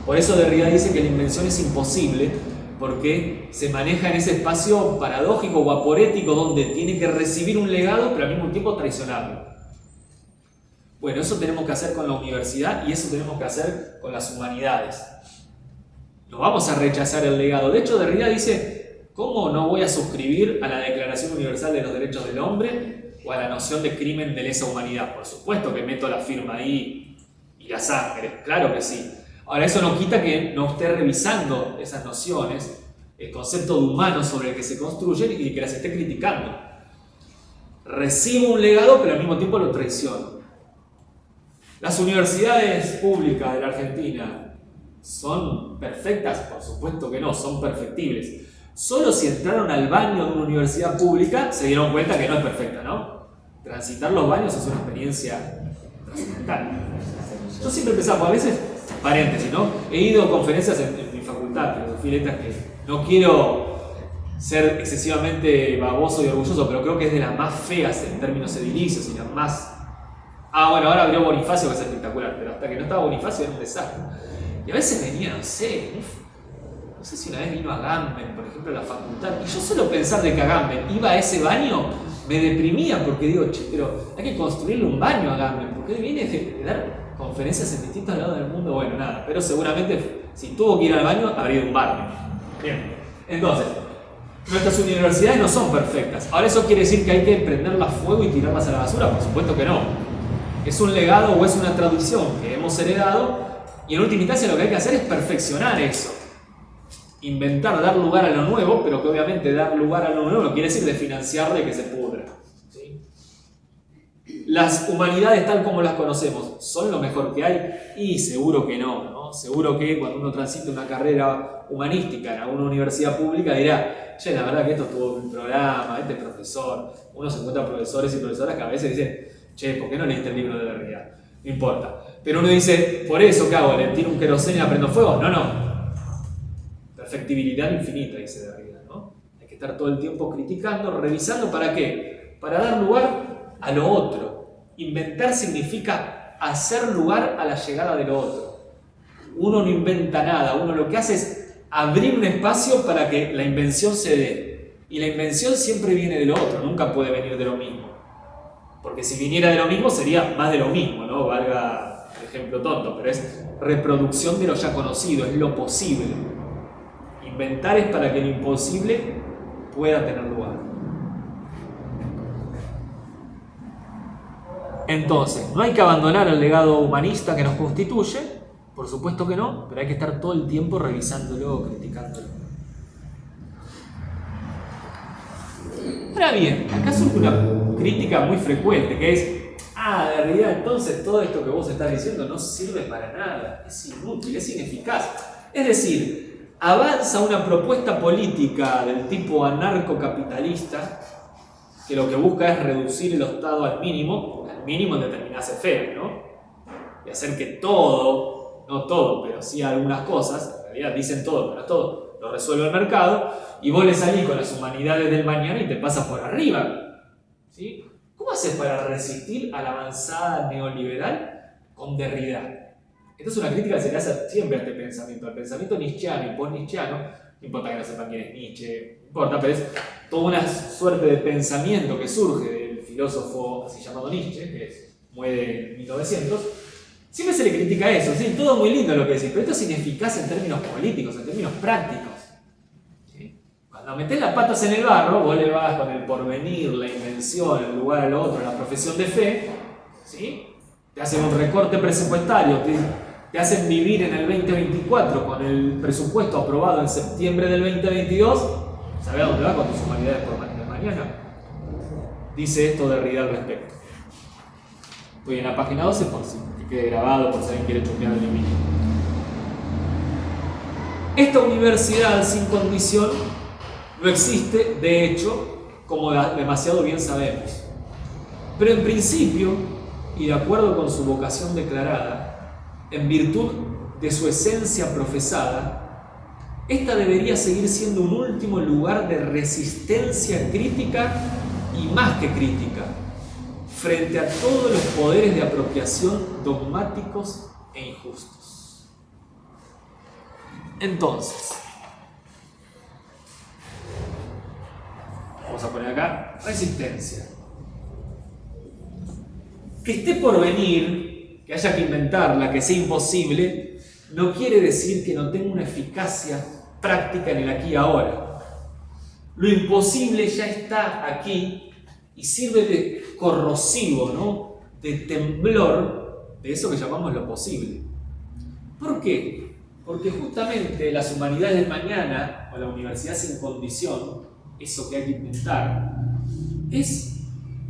Por eso Derrida dice que la invención es imposible, porque se maneja en ese espacio paradójico o aporético donde tiene que recibir un legado, pero al mismo tiempo traicionarlo. Bueno, eso tenemos que hacer con la universidad y eso tenemos que hacer con las humanidades. No vamos a rechazar el legado. De hecho, Derrida dice, ¿cómo no voy a suscribir a la Declaración Universal de los Derechos del Hombre o a la noción de crimen de lesa humanidad? Por supuesto que meto la firma ahí y la sangre, claro que sí. Ahora, eso no quita que no esté revisando esas nociones, el concepto de humano sobre el que se construyen y que las esté criticando. Recibo un legado, pero al mismo tiempo lo traiciono. Las universidades públicas de la Argentina ¿son perfectas? Por supuesto que no, son perfectibles. Solo si entraron al baño de una universidad pública se dieron cuenta que no es perfecta, ¿no? transitar los baños es una experiencia trascendental. Yo siempre pensaba, a veces, paréntesis, ¿no? He ido a conferencias en mi facultad, filosofía y letras, que no quiero ser excesivamente baboso y orgulloso, pero creo que es de las más feas en términos edilicios y las más... bueno, ahora abrió Bonifacio, que es espectacular, pero hasta que no estaba Bonifacio era un desastre. Y a veces venía, no sé si una vez vino Agamben, por ejemplo, a la facultad, y yo solo pensar de que Agamben iba a ese baño me deprimía, porque digo, che, pero hay que construirle un baño a Agamben, porque él viene de dar conferencias en distintos lados del mundo, bueno, nada, pero seguramente si tuvo que ir al baño, habría ido a un baño. Bien, entonces, nuestras universidades no son perfectas. Ahora, ¿eso quiere decir que hay que prenderlas a fuego y tirarlas a la basura? Por supuesto que no. Es un legado o es una tradición que hemos heredado, y en última instancia lo que hay que hacer es perfeccionar eso. Inventar, dar lugar a lo nuevo, pero que obviamente dar lugar a lo nuevo no quiere decir desfinanciarle que se pudra. ¿Sí? Las humanidades tal como las conocemos, ¿son lo mejor que hay? Y seguro que no, ¿no? Seguro que cuando uno transita una carrera humanística en alguna universidad pública dirá, che, la verdad que esto estuvo en un programa, este profesor. Uno se encuentra profesores y profesoras que a veces dicen, che, ¿por qué no leíste el libro de Derrida? No importa. Pero uno dice, ¿por eso qué hago? ¿Le tiro un queroseno y la prendo fuego? No. Perfectibilidad infinita, dice Derrida, ¿no? Hay que estar todo el tiempo criticando, revisando, ¿para qué? Para dar lugar a lo otro. Inventar significa hacer lugar a la llegada de lo otro. Uno no inventa nada, uno lo que hace es abrir un espacio para que la invención se dé. Y la invención siempre viene de lo otro, nunca puede venir de lo mismo. Porque si viniera de lo mismo sería más de lo mismo, ¿no? Valga el ejemplo tonto, pero es reproducción de lo ya conocido, es lo posible. Inventar es para que lo imposible pueda tener lugar. Entonces, no hay que abandonar el legado humanista que nos constituye, por supuesto que no, pero hay que estar todo el tiempo revisándolo, criticándolo. Ahora bien, acá surge una crítica muy frecuente, que es, de realidad entonces todo esto que vos estás diciendo no sirve para nada, es inútil, es ineficaz. Es decir, avanza una propuesta política del tipo anarcocapitalista, que lo que busca es reducir el Estado al mínimo en determinadas esferas, ¿no? Y hacer que todo, no todo, pero sí algunas cosas, en realidad dicen todo, pero todo, lo resuelve el mercado, y vos le salís con las humanidades del mañana y te pasas por arriba, ¿sí? ¿Cómo haces para resistir a la avanzada neoliberal con Derrida? Esta es una crítica que se le hace siempre a este pensamiento, al pensamiento nietzscheano y post-nietzscheano. No importa que no sepan quién es Nietzsche, no importa, pero es toda una suerte de pensamiento que surge del filósofo así llamado Nietzsche, que muere en 1900. Siempre se le critica eso, ¿sí? Todo muy lindo lo que decís, pero esto es ineficaz en términos políticos, en términos prácticos. ¿Sí? Cuando metés las patas en el barro, vos le vas con el porvenir, la invención, el lugar a lo otro, la profesión de fe, ¿sí? Te hacen un recorte presupuestario, te hacen vivir en el 2024 con el presupuesto aprobado en septiembre del 2022, ¿sabés a dónde va con tus humanidades por mañana? Dice esto Derrida al respecto. Estoy en la página 12 por si quede grabado, por si alguien quiere chusmear el límite. Esta universidad sin condición no existe, de hecho, como demasiado bien sabemos. Pero en principio, y de acuerdo con su vocación declarada, en virtud de su esencia profesada, esta debería seguir siendo un último lugar de resistencia crítica y más que crítica, frente a todos los poderes de apropiación dogmáticos e injustos. Entonces, vamos a poner acá resistencia. Que esté por venir, que haya que inventarla, que sea imposible, no quiere decir que no tenga una eficacia práctica en el aquí y ahora. Lo imposible ya está aquí y sirve de corrosivo, ¿no? De temblor de eso que llamamos lo posible. ¿Por qué? Porque justamente las humanidades del mañana, o la universidad sin condición, eso que hay que inventar, es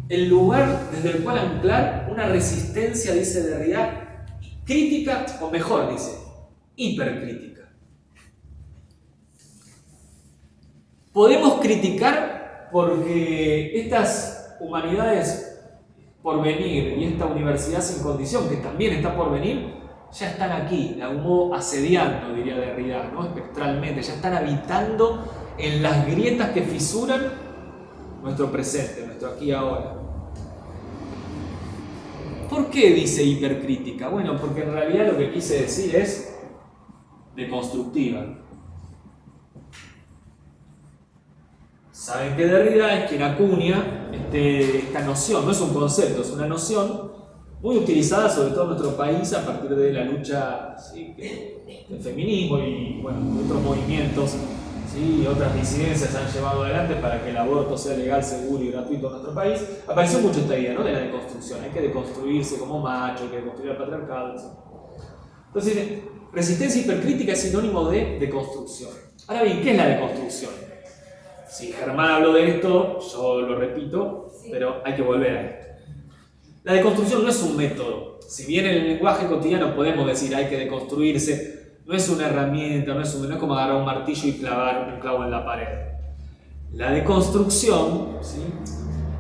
el lugar desde el cual anclar una resistencia, dice Derrida, crítica, o mejor, dice, hipercrítica. Podemos criticar porque estas humanidades por venir y esta universidad sin condición, que también está por venir, ya están aquí, de algún modo asediando, diría Derrida, ¿no? Espectralmente, ya están habitando en las grietas que fisuran nuestro presente, nuestro aquí y ahora. ¿Por qué dice hipercrítica? Bueno, porque en realidad lo que quise decir es deconstructiva. Saben que Derrida es quien acuña esta noción, no es un concepto, es una noción muy utilizada sobre todo en nuestro país a partir de la lucha, ¿sí?, del feminismo y bueno, otros movimientos, ¿sí?, y otras disidencias han llevado adelante para que el aborto sea legal, seguro y gratuito en nuestro país. Apareció mucho esta idea, ¿no?, de la deconstrucción, hay que deconstruirse como macho, hay que deconstruir el patriarcado, etc. Entonces, resistencia hipercrítica es sinónimo de deconstrucción. Ahora bien, ¿qué es la deconstrucción? Si Germán habló de esto, yo lo repito, pero hay que volver a esto. La deconstrucción no es un método. Si bien en el lenguaje cotidiano podemos decir hay que deconstruirse, no es una herramienta, no es como agarrar un martillo y clavar un clavo en la pared. La deconstrucción, ¿sí?,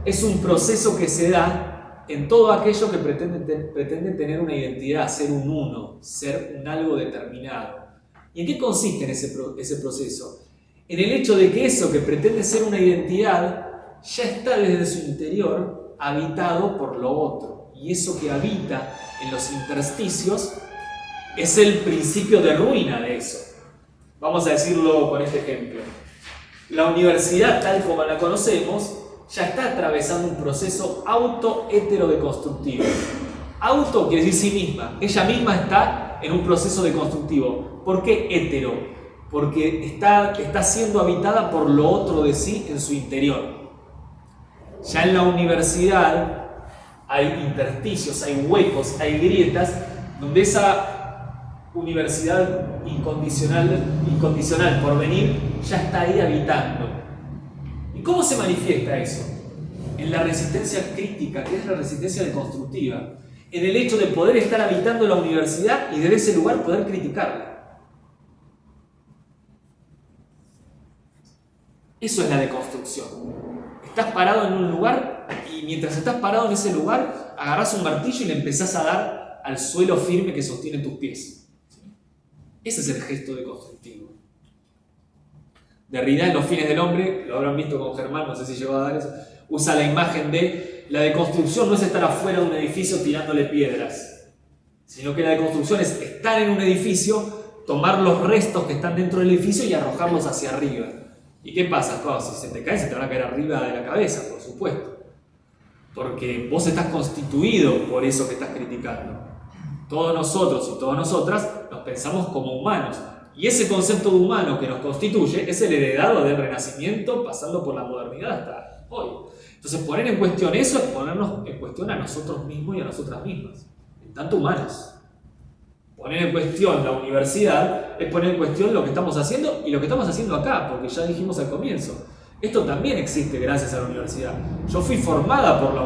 es un proceso que se da en todo aquello que pretende tener una identidad, ser un uno, ser un algo determinado. ¿Y en qué consiste en ese proceso? En el hecho de que eso que pretende ser una identidad ya está desde su interior habitado por lo otro. Y eso que habita en los intersticios es el principio de ruina de eso. Vamos a decirlo con este ejemplo. La universidad, tal como la conocemos, ya está atravesando un proceso auto-heterodeconstructivo. Auto quiere decir sí misma. Ella misma está en un proceso deconstructivo. ¿Por qué hetero? Porque está siendo habitada por lo otro de sí en su interior. Ya en la universidad hay intersticios, hay huecos, hay grietas, donde esa universidad incondicional por venir ya está ahí habitando. ¿Y cómo se manifiesta eso? En la resistencia crítica, que es la resistencia deconstructiva. En el hecho de poder estar habitando la universidad y desde ese lugar poder criticarla. Eso es la deconstrucción. Estás parado en un lugar y mientras estás parado en ese lugar, agarrás un martillo y le empezás a dar al suelo firme que sostiene tus pies. Ese es el gesto deconstructivo. Derrida en Los fines del hombre, lo habrán visto con Germán, no sé si llegó a dar eso, usa la imagen de la deconstrucción no es estar afuera de un edificio tirándole piedras, sino que la deconstrucción es estar en un edificio, tomar los restos que están dentro del edificio y arrojarlos hacia arriba. ¿Y qué pasa? Claro, si se te cae, se te van a caer arriba de la cabeza, por supuesto. Porque vos estás constituido por eso que estás criticando. Todos nosotros y todas nosotras nos pensamos como humanos. Y ese concepto de humano que nos constituye es el heredado del Renacimiento pasando por la modernidad hasta hoy. Entonces, poner en cuestión eso es ponernos en cuestión a nosotros mismos y a nosotras mismas, en tanto humanos. Poner en cuestión la universidad es poner en cuestión lo que estamos haciendo y lo que estamos haciendo acá, porque ya dijimos al comienzo, esto también existe gracias a la universidad. Yo fui formado por la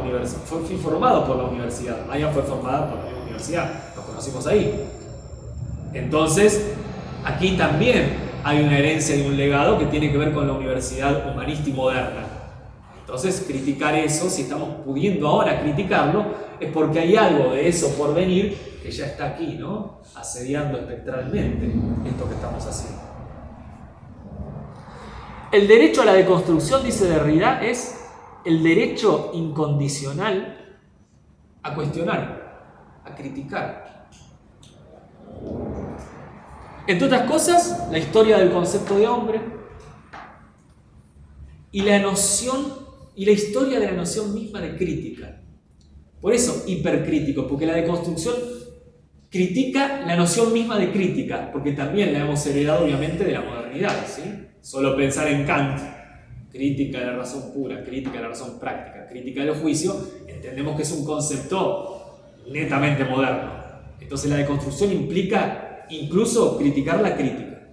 universidad, Maya fue formada por la misma universidad, nos conocimos ahí. Entonces, aquí también hay una herencia y un legado que tiene que ver con la universidad humanista y moderna. Entonces, criticar eso, si estamos pudiendo ahora criticarlo, es porque hay algo de eso por venir que ya está aquí, ¿no? Asediando espectralmente esto que estamos haciendo. El derecho a la deconstrucción, dice Derrida, es el derecho incondicional a cuestionar, a criticar. Entre otras cosas, la historia del concepto de hombre y la historia de la noción misma de crítica. Por eso, hipercrítico, porque la deconstrucción critica la noción misma de crítica, porque también la hemos heredado obviamente de la modernidad, ¿sí? Solo pensar en Kant, crítica de la razón pura, crítica de la razón práctica, crítica del juicio, entendemos que es un concepto netamente moderno. Entonces la deconstrucción implica incluso criticar la crítica.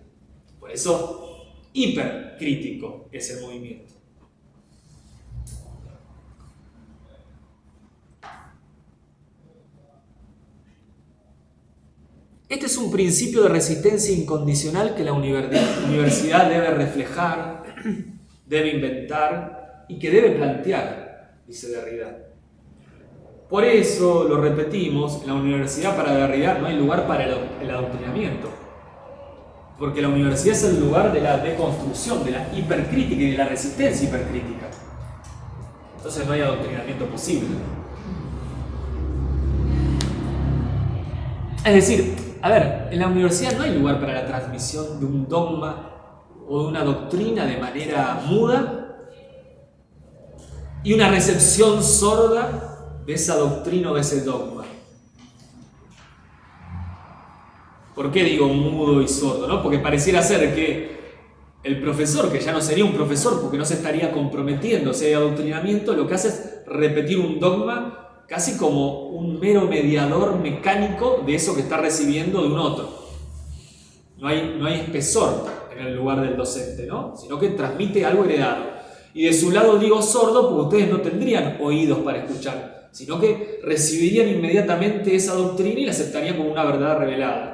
Por eso, hipercrítico es el movimiento. Este es un principio de resistencia incondicional que la universidad debe reflejar, debe inventar y que debe plantear, dice Derrida. Por eso, lo repetimos, en la universidad para Derrida no hay lugar para el adoctrinamiento. Porque la universidad es el lugar de la deconstrucción, de la hipercrítica y de la resistencia hipercrítica. Entonces no hay adoctrinamiento posible. Es decir, a ver, en la universidad no hay lugar para la transmisión de un dogma o de una doctrina de manera muda y una recepción sorda de esa doctrina o de ese dogma. ¿Por qué digo mudo y sordo? ¿No? Porque pareciera ser que el profesor, que ya no sería un profesor porque no se estaría comprometiendo si hay adoctrinamiento, lo que hace es repetir un dogma casi como un mero mediador mecánico de eso que está recibiendo de un otro. No hay espesor en el lugar del docente, ¿no? Sino que transmite algo heredado. Y de su lado digo sordo porque ustedes no tendrían oídos para escuchar, sino que recibirían inmediatamente esa doctrina y la aceptarían como una verdad revelada.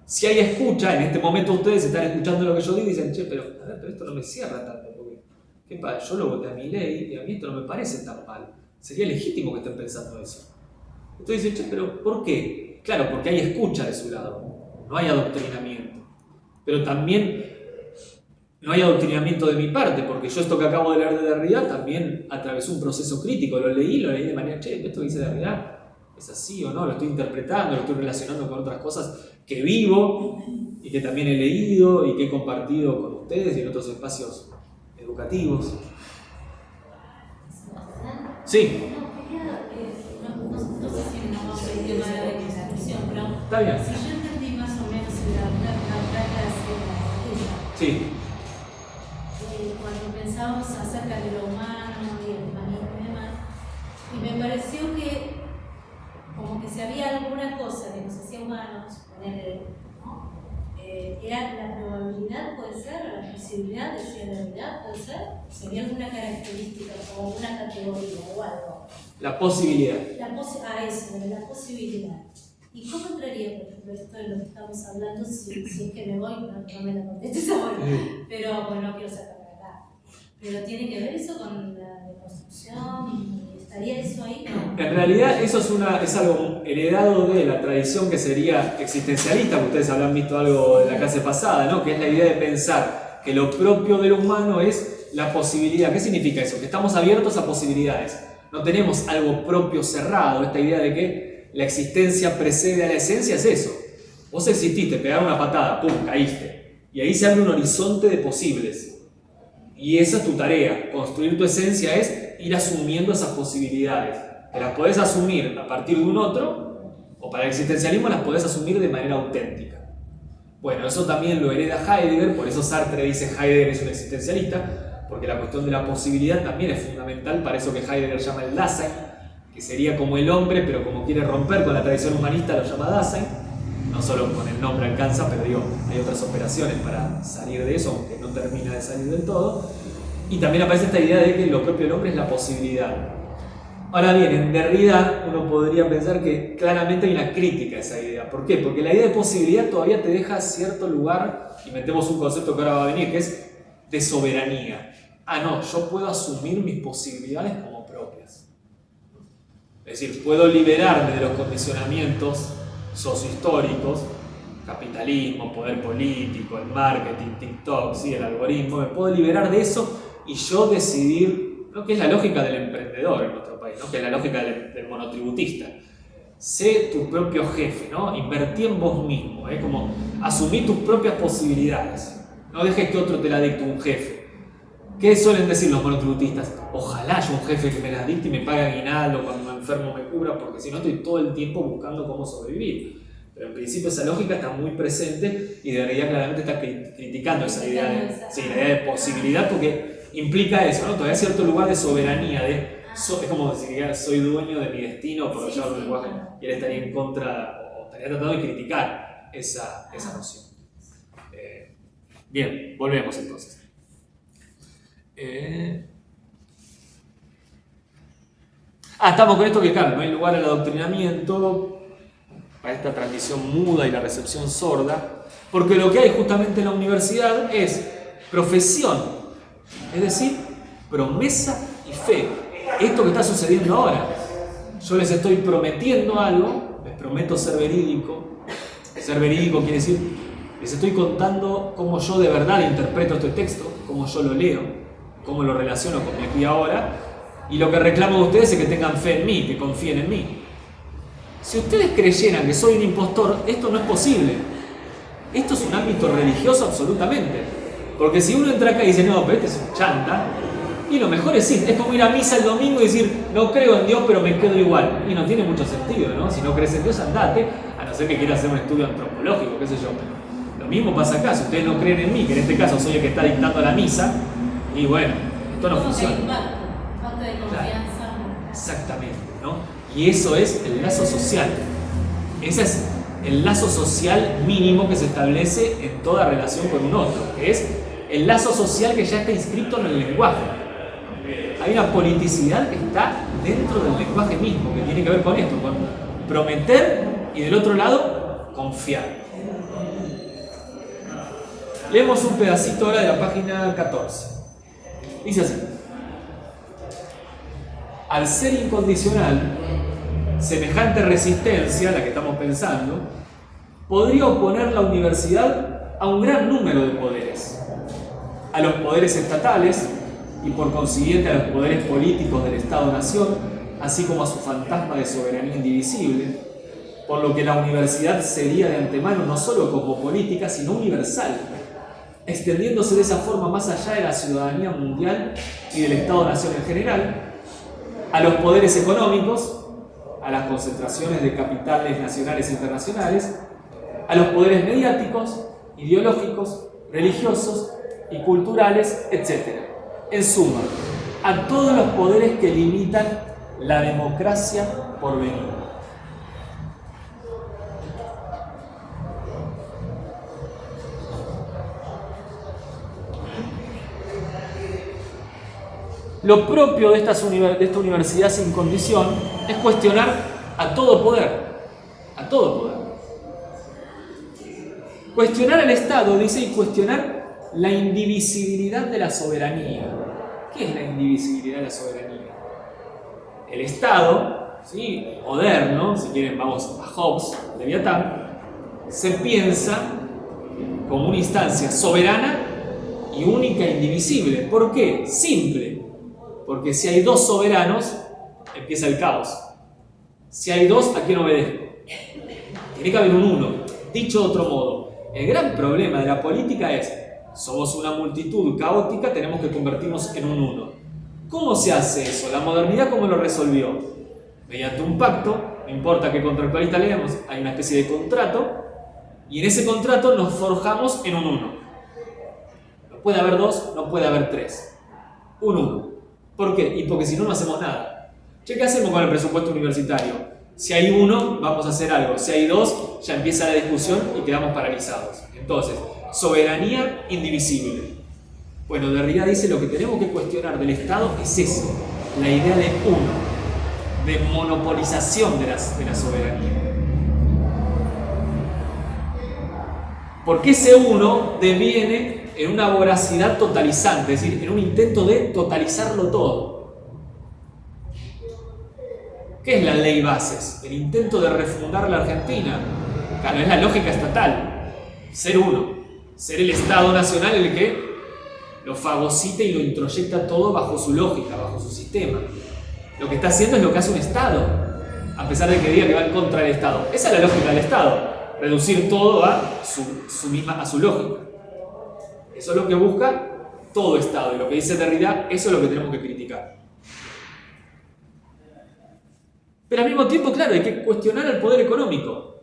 Si hay escucha, en este momento ustedes están escuchando lo que yo digo y dicen, che, pero esto no me cierra tanto, porque ¿qué pasa? Yo lo voté a mi ley y a mí esto no me parece tan mal. Sería legítimo que estén pensando eso. Entonces dicen, che, pero ¿por qué? Claro, porque hay escucha de su lado, no hay adoctrinamiento. Pero también no hay adoctrinamiento de mi parte, porque yo esto que acabo de leer de Derrida también atravesó un proceso crítico, lo leí de manera, che, esto que dice Derrida es así o no, lo estoy interpretando, lo estoy relacionando con otras cosas que vivo y que también he leído y que he compartido con ustedes y en otros espacios educativos. Sí. No sé si no vamos a ir tema de la discusión, pero Está bien. si yo entendí más o menos la clase de Sí. cuando pensábamos acerca de lo humano y el humanismo y demás, y me pareció que como que si había alguna cosa que nos hacía humanos, ¿no? Era la probabilidad, puede ser, la posibilidad, decía la verdad, puede ser, sería alguna característica o alguna categoría o algo. La posibilidad. Eso, de la posibilidad. ¿Y cómo entraría, por ejemplo, esto de lo que estamos hablando? Si es que me voy, no me la contestes ahora, pero bueno, no quiero sacarme acá. Pero tiene que ver eso con la deconstrucción. ¿Estaría eso ahí? ¿No? En realidad eso es algo heredado de la tradición que sería existencialista, que ustedes habrán visto algo de la clase pasada, ¿no? Que es la idea de pensar que lo propio del humano es la posibilidad. ¿Qué significa eso? Que estamos abiertos a posibilidades. No tenemos algo propio cerrado. Esta idea de que la existencia precede a la esencia es eso. Vos exististe, pegaron una patada, ¡pum!, caíste. Y ahí se abre un horizonte de posibles. Y esa es tu tarea. Construir tu esencia es ir asumiendo esas posibilidades. Que las podés asumir a partir de un otro, o para el existencialismo las podés asumir de manera auténtica. Bueno, eso también lo hereda Heidegger, por eso Sartre dice Heidegger es un existencialista, porque la cuestión de la posibilidad también es fundamental para eso que Heidegger llama el Dasein, que sería como el hombre, pero como quiere romper con la tradición humanista lo llama Dasein. No solo con el nombre alcanza, pero digo, hay otras operaciones para salir de eso, aunque no termina de salir del todo. Y también aparece esta idea de que lo propio del hombre es la posibilidad. Ahora bien, en Derrida uno podría pensar que claramente hay una crítica a esa idea. ¿Por qué? Porque la idea de posibilidad todavía te deja cierto lugar, y metemos un concepto que ahora va a venir, que es de soberanía. No, yo puedo asumir mis posibilidades como propias. Es decir, puedo liberarme de los condicionamientos sociohistóricos, capitalismo, poder político, el marketing, TikTok, ¿sí? El algoritmo, me puedo liberar de eso y yo decidir, ¿no? Que es la lógica del emprendedor en nuestro país, ¿no? Que es la lógica del monotributista. Sé tu propio jefe, ¿no? Invertí en vos mismo, como asumí tus propias posibilidades. No dejes que otro te la dicte, un jefe. ¿Qué suelen decir los monotributistas? Ojalá haya un jefe que me las dicte y me pague aguinaldo, cuando me enfermo me cubra, porque si no estoy todo el tiempo buscando cómo sobrevivir. Pero en principio esa lógica está muy presente y Derrida claramente está criticando esa idea la idea de posibilidad, porque implica eso, ¿no? Todavía hay cierto lugar de soberanía, es como decir, soy dueño de mi destino, por llevarlo al lenguaje, y él estaría en contra, o estaría tratando de criticar esa noción. Bien, volvemos entonces. Estamos con esto que, claro, no hay lugar al adoctrinamiento, para esta transmisión muda y la recepción sorda, porque lo que hay justamente en la universidad es profesión, es decir, promesa y fe. Esto que está sucediendo ahora. Yo les estoy prometiendo algo, les prometo ser verídico. Ser verídico quiere decir, les estoy contando cómo yo de verdad interpreto este texto, cómo yo lo leo, cómo lo relaciono con mi aquí y ahora, y lo que reclamo de ustedes es que tengan fe en mí, que confíen en mí. Si ustedes creyeran que soy un impostor, esto no es posible. Esto es un ámbito religioso absolutamente. Porque si uno entra acá y dice, no, pero este es un chanta, y lo mejor es ir, es como ir a misa el domingo y decir, no creo en Dios, pero me quedo igual. Y no tiene mucho sentido, ¿no? Si no crees en Dios, andate, a no ser que quieras hacer un estudio antropológico, qué sé yo. Lo mismo pasa acá, si ustedes no creen en mí, que en este caso soy el que está dictando la misa, y bueno, esto no funciona. Falta de confianza. Claro, exactamente, ¿no? Y eso es el lazo social. Ese es el lazo social mínimo que se establece en toda relación con un otro, que es el lazo social que ya está inscrito en el lenguaje. Hay una politicidad que está dentro del lenguaje mismo, que tiene que ver con esto, con prometer y del otro lado, confiar. Leemos un pedacito ahora de la página 14. Dice así: al ser incondicional, semejante resistencia, la que estamos pensando, podría oponer la universidad a un gran número de poderes, a los poderes estatales y por consiguiente a los poderes políticos del Estado-Nación, así como a su fantasma de soberanía indivisible, por lo que la universidad sería de antemano no solo cosmopolítica, sino universal, extendiéndose de esa forma más allá de la ciudadanía mundial y del Estado-Nación en general, a los poderes económicos, a las concentraciones de capitales nacionales e internacionales, a los poderes mediáticos, ideológicos, religiosos y culturales, etc. En suma, a todos los poderes que limitan la democracia por venir. Lo propio de esta universidad sin condición es cuestionar a todo poder. A todo poder. Cuestionar al Estado, dice, y cuestionar la indivisibilidad de la soberanía. ¿Qué es la indivisibilidad de la soberanía? El Estado, ¿sí?, moderno, si quieren vamos a Hobbes, Leviatán, se piensa como una instancia soberana y única e indivisible. ¿Por qué? Simple. Porque si hay dos soberanos, empieza el caos. Si hay dos, ¿a quién obedezco? Tiene que haber un uno. Dicho de otro modo, el gran problema de la política es: somos una multitud caótica, tenemos que convertirnos en un uno. ¿Cómo se hace eso? La modernidad, ¿cómo lo resolvió? Mediante un pacto, no importa qué contractualista leemos, hay una especie de contrato, y en ese contrato nos forjamos en un uno. No puede haber dos, no puede haber tres. Un uno. ¿Por qué? Y porque si no, no hacemos nada. Che, ¿qué hacemos con el presupuesto universitario? Si hay uno, vamos a hacer algo. Si hay dos, ya empieza la discusión y quedamos paralizados. Entonces, soberanía indivisible. Bueno, Derrida dice lo que tenemos que cuestionar del Estado es eso, la idea de uno, de monopolización de la soberanía. Porque ese uno deviene en una voracidad totalizante, es decir, en un intento de totalizarlo todo. ¿Qué es la ley Bases? El intento de refundar la Argentina. Claro, es la lógica estatal. Ser uno, ser el Estado nacional el que lo fagocita y lo introyecta todo bajo su lógica, bajo su sistema. Lo que está haciendo es lo que hace un Estado, a pesar de que diga que va en contra del Estado. Esa es la lógica del Estado, reducir todo a su lógica. Eso es lo que busca todo Estado, y lo que dice Derrida, eso es lo que tenemos que criticar. Pero al mismo tiempo, claro, hay que cuestionar el poder económico.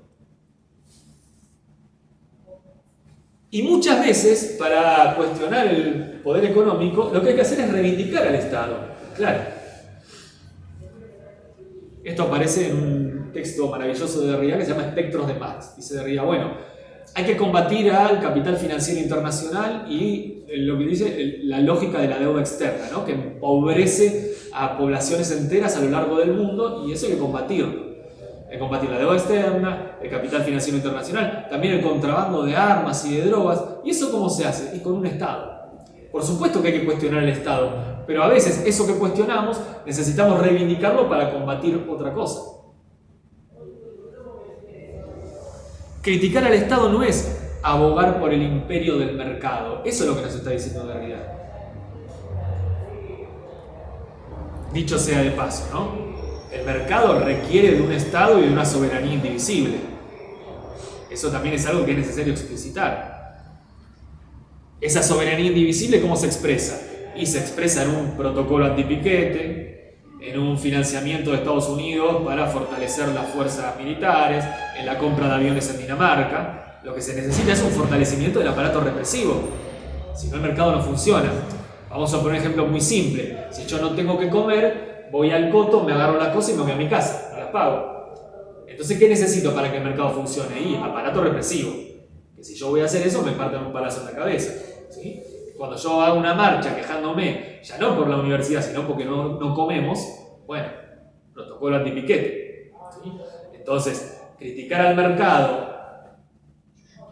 Y muchas veces, para cuestionar el poder económico, lo que hay que hacer es reivindicar al Estado. Claro. Esto aparece en un texto maravilloso de Derrida que se llama Espectros de Marx. Dice Derrida, bueno, hay que combatir al capital financiero internacional y lo que dice la lógica de la deuda externa, ¿no?, que empobrece a poblaciones enteras a lo largo del mundo, y eso hay que combatirlo. Hay que combatir la deuda externa, el capital financiero internacional, también el contrabando de armas y de drogas. ¿Y eso cómo se hace? Y con un Estado. Por supuesto que hay que cuestionar el Estado, pero a veces eso que cuestionamos necesitamos reivindicarlo para combatir otra cosa. Criticar al Estado no es abogar por el imperio del mercado. Eso es lo que nos está diciendo Derrida. Dicho sea de paso, ¿no? El mercado requiere de un Estado y de una soberanía indivisible. Eso también es algo que es necesario explicitar. Esa soberanía indivisible, ¿cómo se expresa? Y se expresa en un protocolo antipiquete, en un financiamiento de Estados Unidos para fortalecer las fuerzas militares, en la compra de aviones en Dinamarca. Lo que se necesita es un fortalecimiento del aparato represivo. Si no, el mercado no funciona. Vamos a poner un ejemplo muy simple. Si yo no tengo que comer, voy al coto, me agarro las cosas y me voy a mi casa, no las pago. Entonces, ¿qué necesito para que el mercado funcione? Y aparato represivo. Que si yo voy a hacer eso, me parten un palazo en la cabeza. ¿Sí? Cuando yo hago una marcha quejándome, ya no por la universidad, sino porque no comemos, bueno, protocolo antipiquete. ¿Sí? Entonces, criticar al mercado,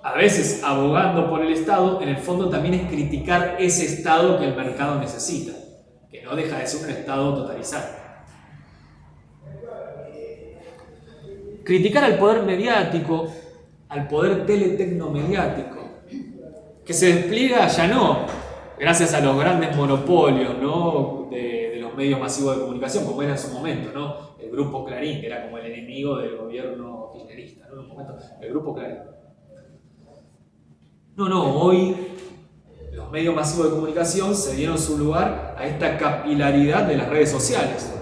a veces abogando por el Estado, en el fondo también es criticar ese Estado que el mercado necesita, que no deja de ser un Estado totalizante. Criticar al poder mediático, al poder teletecnomediático, que se despliega ya no gracias a los grandes monopolios, ¿no? de los medios masivos de comunicación, como era en su momento, ¿no? El grupo Clarín, que era como el enemigo del gobierno kirchnerista, ¿no? En un momento, el grupo Clarín. No, hoy los medios masivos de comunicación se dieron su lugar a esta capilaridad de las redes sociales.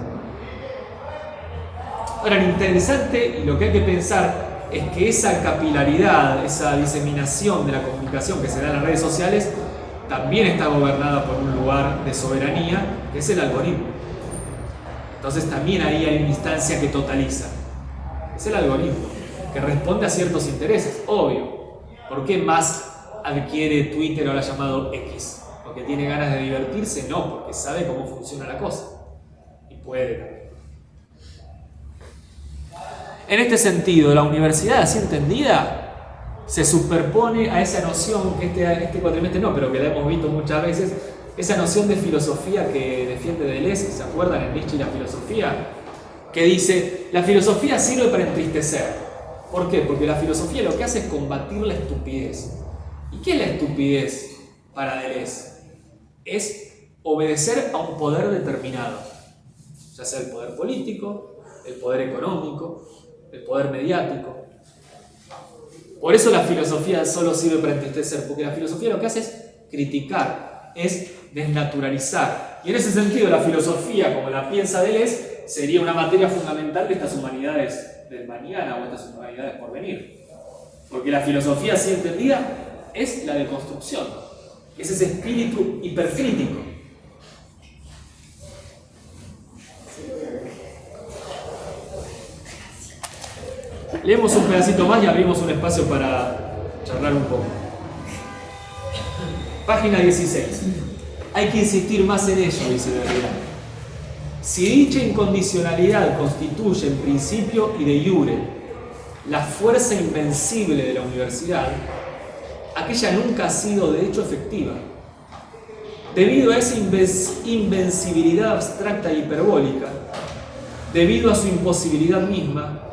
Ahora, lo interesante y lo que hay que pensar es que esa capilaridad, esa diseminación de la comunicación que se da en las redes sociales, también está gobernada por un lugar de soberanía, que es el algoritmo. Entonces también ahí hay una instancia que totaliza. Es el algoritmo, que responde a ciertos intereses, obvio. ¿Por qué más adquiere Twitter, ahora llamado X? ¿Porque tiene ganas de divertirse? No, porque sabe cómo funciona la cosa. Y puede también. En este sentido, la universidad así entendida se superpone a esa noción que este cuatrimestre no, pero que la hemos visto muchas veces, esa noción de filosofía que defiende Deleuze, ¿se acuerdan? En Nietzsche y la filosofía, que dice, la filosofía sirve para entristecer. ¿Por qué? Porque la filosofía lo que hace es combatir la estupidez. ¿Y qué es la estupidez para Deleuze? Es obedecer a un poder determinado, ya sea el poder político, el poder económico, el poder mediático. Por eso la filosofía solo sirve para entristecer, porque la filosofía lo que hace es criticar, es desnaturalizar. Y en ese sentido la filosofía, como la piensa Deleuze, sería una materia fundamental de estas humanidades del mañana o estas humanidades por venir. Porque la filosofía así entendida es la deconstrucción, es ese espíritu hipercrítico. Leemos un pedacito más y abrimos un espacio para charlar un poco. Página 16. Hay que insistir más en ello, dice Derrida. Si dicha incondicionalidad constituye en principio y de iure la fuerza invencible de la universidad, aquella nunca ha sido de hecho efectiva. Debido a esa invencibilidad abstracta e hiperbólica, debido a su imposibilidad misma,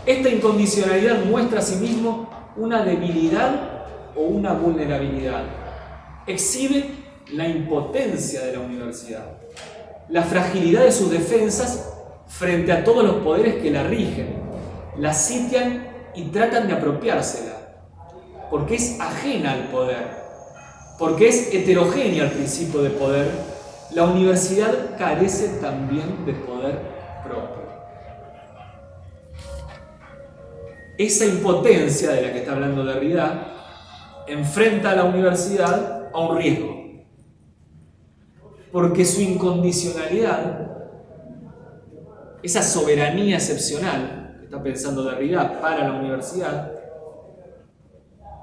esta incondicionalidad muestra asimismo una debilidad o una vulnerabilidad. Exhibe la impotencia de la universidad, la fragilidad de sus defensas frente a todos los poderes que la rigen, la sitian y tratan de apropiársela, porque es ajena al poder, porque es heterogénea al principio de poder. La universidad carece también de poder propio. Esa impotencia de la que está hablando Derrida enfrenta a la universidad a un riesgo, porque su incondicionalidad, esa soberanía excepcional que está pensando Derrida para la universidad,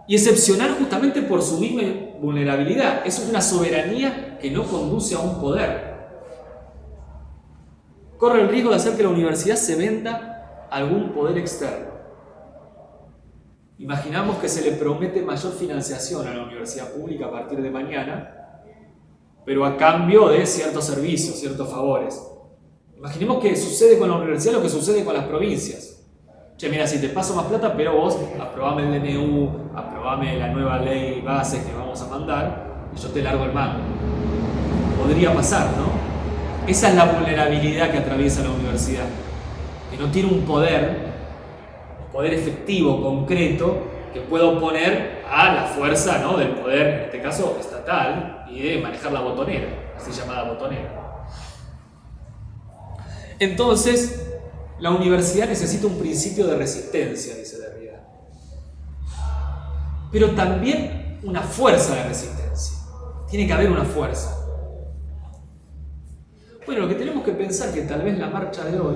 y excepcional justamente por su misma vulnerabilidad, es una soberanía que no conduce a un poder. Corre el riesgo de hacer que la universidad se venda a algún poder externo. Imaginamos que se le promete mayor financiación a la universidad pública a partir de mañana pero a cambio de ciertos servicios, ciertos favores. Imaginemos que sucede con la universidad lo que sucede con las provincias. Che, mira, si te paso más plata, pero vos aprobame el DNU, aprobame la nueva ley base que vamos a mandar, y yo te largo el mango. Podría pasar, ¿no? Esa es la vulnerabilidad que atraviesa la universidad, que no tiene un poder efectivo, concreto, que pueda oponer a la fuerza, ¿no?, del poder, en este caso estatal, y de manejar la botonera, así llamada botonera. Entonces, la universidad necesita un principio de resistencia, dice Derrida, pero también una fuerza de resistencia. Tiene que haber una fuerza. Bueno, lo que tenemos que pensar es que tal vez la marcha de hoy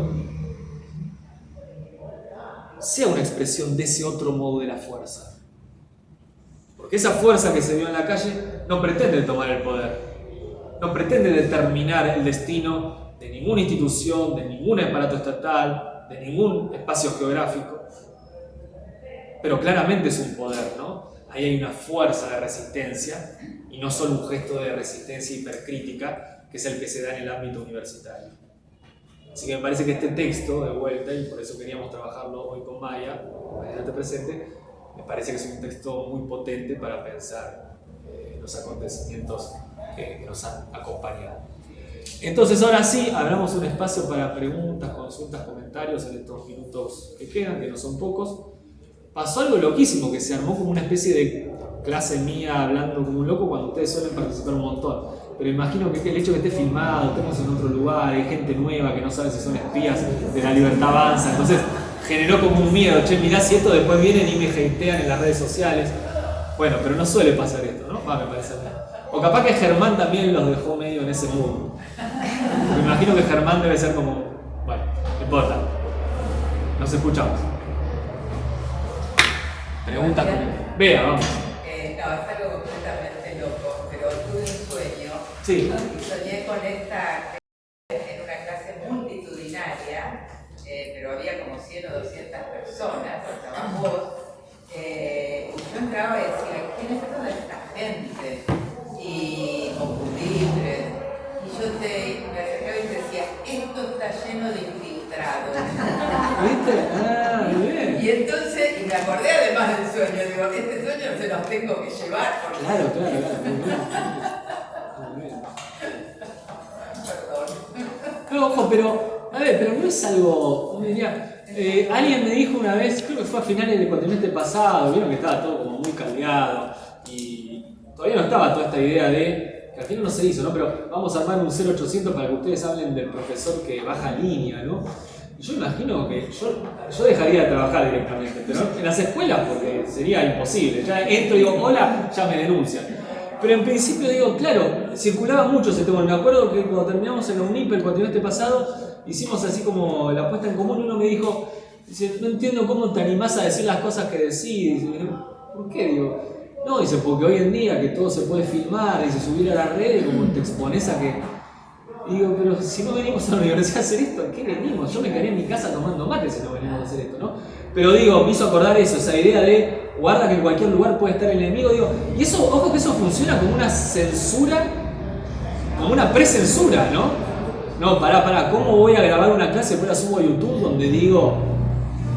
sea una expresión de ese otro modo de la fuerza. Porque esa fuerza que se vio en la calle no pretende tomar el poder, no pretende determinar el destino de ninguna institución, de ningún aparato estatal, de ningún espacio geográfico, pero claramente es un poder, ¿no? Ahí hay una fuerza de resistencia y no solo un gesto de resistencia hipercrítica, que es el que se da en el ámbito universitario. Así que me parece que este texto, de vuelta, y por eso queríamos trabajarlo hoy con Maya, Maya presente, me parece que es un texto muy potente para pensar los acontecimientos que nos han acompañado. Entonces, ahora sí, abramos un espacio para preguntas, consultas, comentarios en estos minutos que quedan, que no son pocos. Pasó algo loquísimo, que se armó como una especie de clase mía hablando como un loco cuando ustedes suelen participar un montón. Pero imagino que el hecho de que esté filmado, estemos en otro lugar, hay gente nueva que no sabe si son espías de La Libertad Avanza, entonces generó como un miedo. Che, mirá si esto después vienen y me hatean en las redes sociales. Bueno, pero no suele pasar esto, ¿no? Me parece a mí. O capaz que Germán también los dejó medio en ese mood. Me imagino que Germán debe ser como... Bueno, no importa. Nos escuchamos. Pregunta. Vea, vamos. No, es algo completamente loco, pero tuve un sueño. Sí. Y soñé con esta en una clase multitudinaria, pero había como 100 o 200 personas, estabas vos. Yo entraba y decía, ¿quién es toda esta gente? Y con pupitres. Y yo me acercaba y te decía, esto está lleno de infiltrados. ¿Viste? Ah, muy bien. Y entonces, y me acordé además del sueño, digo, este sueño se los tengo que llevar. Porque... Claro, muy bien. Muy bien. Perdón. No, ojo, pero, a ver, pero no es algo, diría, alguien me dijo una vez, creo que fue a finales del cuatrimestre pasado, vieron que estaba todo como muy caldeado y todavía no estaba toda esta idea de, que al final no se hizo, ¿no? Pero vamos a armar un 0800 para que ustedes hablen del profesor que baja línea, ¿no? Y yo imagino que yo dejaría de trabajar directamente, pero en las escuelas porque sería imposible, ya entro y digo, hola, ya me denuncian. Pero en principio digo, claro, circulaba mucho ese tema. Me acuerdo que cuando terminamos en la UNIP el cuatrimestre pasado, hicimos así como la puesta en común. Uno me dijo, dice, no entiendo cómo te animás a decir las cosas que decís. ¿Por qué? Digo, no, dice, porque hoy en día que todo se puede filmar, dice, subir a la red, como te expones a que... Y digo, pero si no venimos a la universidad a hacer esto, ¿a qué venimos? Yo me quedaría en mi casa tomando mate si no venimos a hacer esto, ¿no? Pero digo, me hizo acordar eso, esa idea de guarda que en cualquier lugar puede estar el enemigo, digo, y eso, ojo que eso funciona como una censura, como una precensura, ¿no? No, pará, ¿cómo voy a grabar una clase y después la subo a YouTube donde digo,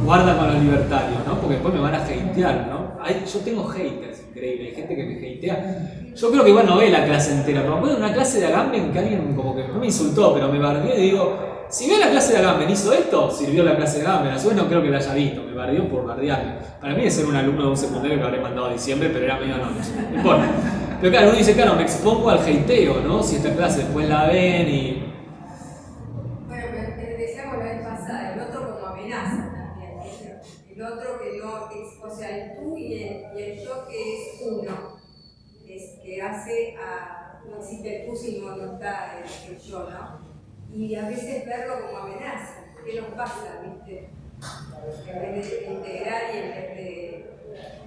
guarda con los libertarios, ¿no? Porque después me van a hatear, ¿no? Yo tengo haters, increíble, hay gente que me hatea. Yo creo que igual no ve la clase entera, pero me acuerdo de una clase de Agamben que alguien como que no me insultó, pero me bardeó y digo, si veo la clase de Agamben hizo esto, sirvió la clase de Agamben, a su vez no creo que la haya visto, me bardeó por bardearme. Para mí es ser un alumno de un secundario que habré mandado a diciembre, pero era medio noche, no importa. Pero claro, uno dice, claro, me expongo al hateo, ¿no? Si esta clase después la ven y... Bueno, pero decíamos la vez pasada, el otro como amenaza también, el otro que no, o sea, el tú y el yo que es uno, es que hace a, no existe el tú si no está el yo, ¿no? Y a veces verlo como amenaza, ¿qué nos pasa, viste? En vez de integrar y en vez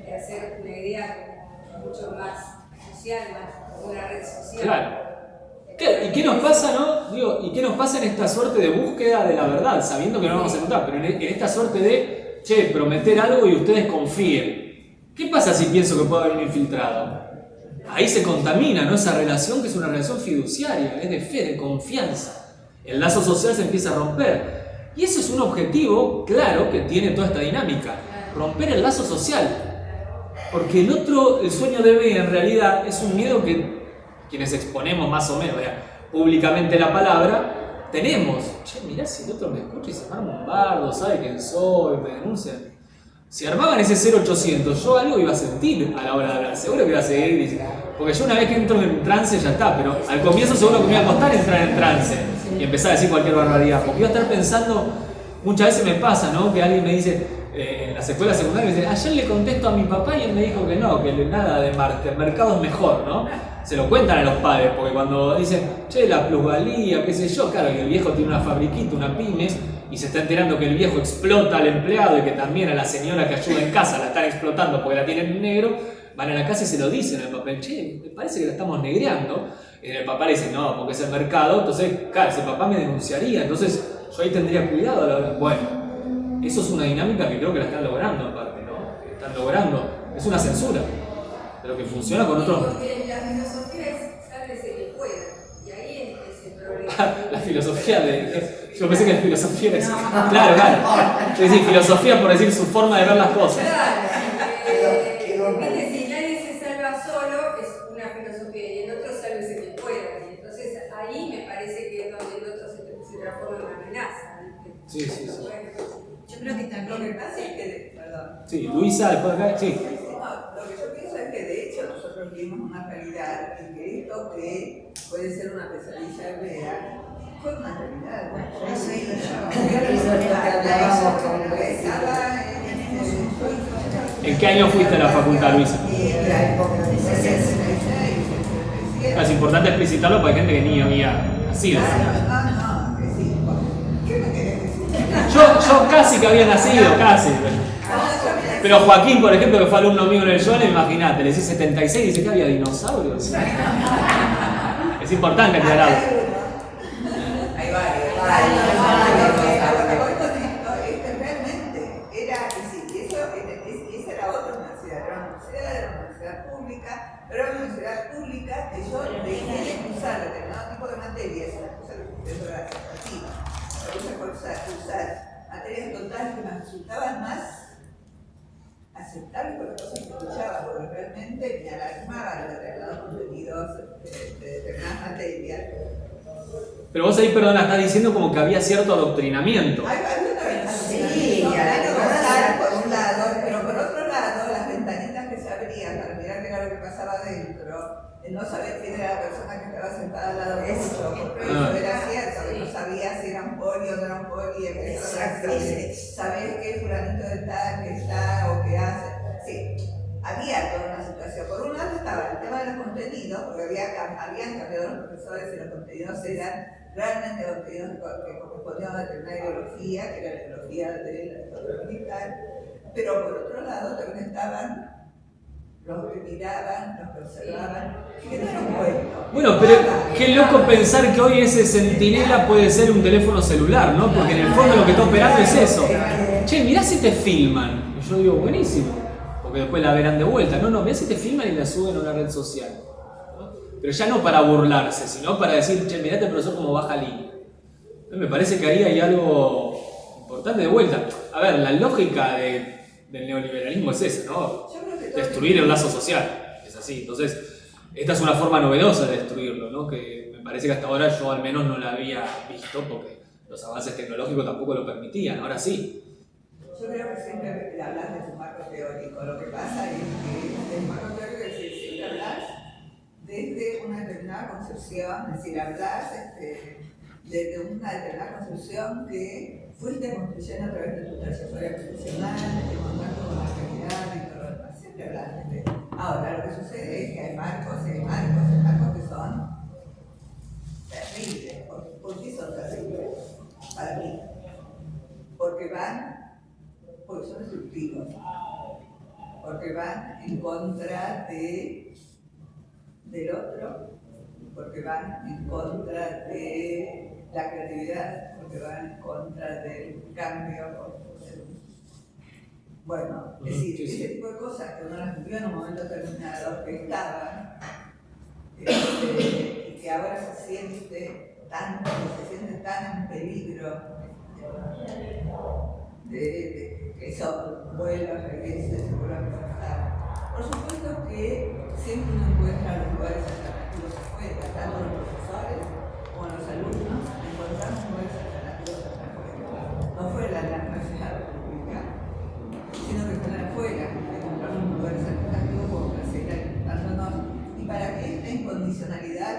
de hacer una idea mucho más social, más como una red social. Claro. ¿Y qué nos pasa, no? Digo, ¿y qué nos pasa en esta suerte de búsqueda de la verdad? Sabiendo que no vamos a encontrar, pero en esta suerte de, prometer algo y ustedes confíen. ¿Qué pasa si pienso que puede haber un infiltrado? ahí se contamina, ¿no? Esa relación que es una relación fiduciaria, es de fe, de confianza. El lazo social se empieza a romper. Y eso es un objetivo, claro, que tiene toda esta dinámica. Romper el lazo social. Porque el sueño de B en realidad es un miedo que quienes exponemos más o menos públicamente la palabra, tenemos. Che, mirá si el otro me escucha y se arma un bardo, sabe quién soy, me denuncian. Si armaban ese 0800, yo algo iba a sentir a la hora de hablar, seguro que iba a seguir diciendo. Porque yo una vez que entro en trance ya está, pero al comienzo seguro que me iba a costar entrar en trance y empezar a decir cualquier barbaridad. Porque iba a estar pensando, muchas veces me pasa, ¿no? Que alguien me dice, en las escuelas secundarias, me dice, ayer le contesto a mi papá y él me dijo que no, que nada de Marte, el mercado es mejor, ¿no? Se lo cuentan a los padres, porque cuando dicen, che, la plusvalía, qué sé yo, claro, que el viejo tiene una fabriquita, una pyme, y se está enterando que el viejo explota al empleado y que también a la señora que ayuda en casa la están explotando porque la tienen en negro, van a la casa y se lo dicen al papá, che, me parece que la estamos negreando. Y el papá le dice, no, porque es el mercado, entonces, claro, ese papá me denunciaría, entonces yo ahí tendría cuidado a la hora. Bueno, eso es una dinámica que creo que la están logrando aparte, ¿no? Que están logrando, es una censura, pero que funciona con otros. Porque la filosofía es sálvese que pueda, y ahí es el problema. La filosofía de... Yo pensé que la filosofía era... No. Claro. Es decir, filosofía por decir su forma de ver las cosas. Claro, viste, si nadie se salva solo, es una filosofía, y el otro sálvese que pueda. Y entonces ahí me parece que es donde el otro se transforma en una amenaza. ¿Viste? Sí. Yo creo que también. Lo que pasa es que, perdón. Sí, Luisa, después acá, sí. No, lo que yo pienso es que de hecho nosotros vimos una realidad en que esto que puede ser una pesadilla real fue una realidad. Eso digo ¿En qué año fuiste a la facultad, Luisa? Es importante explicitarlo porque hay gente que ni había nacido. No, que sí. ¿Qué me querés decir? Yo casi que había nacido, casi. Pero Joaquín, por ejemplo, que fue alumno mío en el Joel, imagínate, le decís 76 y dice que había dinosaurios. Es importante aclararlo. Hay varios. Realmente era así. Esa era otra universidad. Era una universidad pública, pero era una universidad pública que yo dejé de cursar determinado tipo de materias, las cosas que yo era atractiva. Me puse a cursar materias totales que me resultaban más aceptables por las cosas que escuchaba, porque realmente me alarmaban determinados contenidos de determinadas materias. Pero vos ahí, perdona, estás diciendo como que había cierto adoctrinamiento. Hay por un lado, pero por otro lado, las ventanitas que se abrían para mirar qué era lo que pasaba adentro, el no saber quién era la persona que estaba sentada al lado de uno, porque eso era cierto, que no sabía si era un poli o no era un poli, sabés que fulanito de tal, que está o que hace. Sí, había toda una situación. Por un lado estaba el tema de los contenidos, porque habían cambiado los profesores y los contenidos eran realmente contenidos que correspondían a determinada ideología, que era la ideología de la historia militar, pero por otro lado también estaban los que miraban, los que observaban, que no era un cuento. Bueno, pero qué loco pensar que hoy ese centinela puede ser un teléfono celular, ¿no? Porque en el fondo lo que está operando es eso. Che, mirá si te filman. Y yo digo, buenísimo. Porque después la verán de vuelta. No, mirá si te filman y la suben a una red social. Pero ya no para burlarse, sino para decir, che, mirá este profesor como baja línea. Me parece que ahí hay algo importante de vuelta. A ver, la lógica del neoliberalismo es esa, ¿no? Destruir el lazo social. Es así. Entonces, esta es una forma novedosa de destruirlo, ¿no? Que me parece que hasta ahora yo al menos no la había visto porque los avances tecnológicos tampoco lo permitían. Ahora sí. Yo creo que siempre hablas de tu marco teórico. Lo que pasa es que el marco teórico es decir, siempre hablas desde una determinada concepción, es decir, hablas desde una determinada concepción que fuiste construyendo a través de tu trayectoria profesional, de contacto con la realidad y todo lo demás. Siempre hablas de. Ahora, lo que sucede es que hay marcos que son terribles. ¿Por qué son terribles? Para mí. Porque son destructivos. Porque van en contra del otro, porque van en contra de la creatividad, porque van en contra del cambio. Bueno, es decir, ese tipo de cosas que uno las vivió en un momento determinado, que estaban y que ahora se siente tan en peligro de que eso vuelva, regrese, se vuelva a presentar. Por supuesto que siempre uno encuentra los lugares alternativos afuera, tanto los profesores como los alumnos encontramos lugares alternativos afuera. No fuera la Universidad Republicana, sino que fuera afuera, encontramos lugares alternativos como para seguir alimentándonos y para que esta incondicionalidad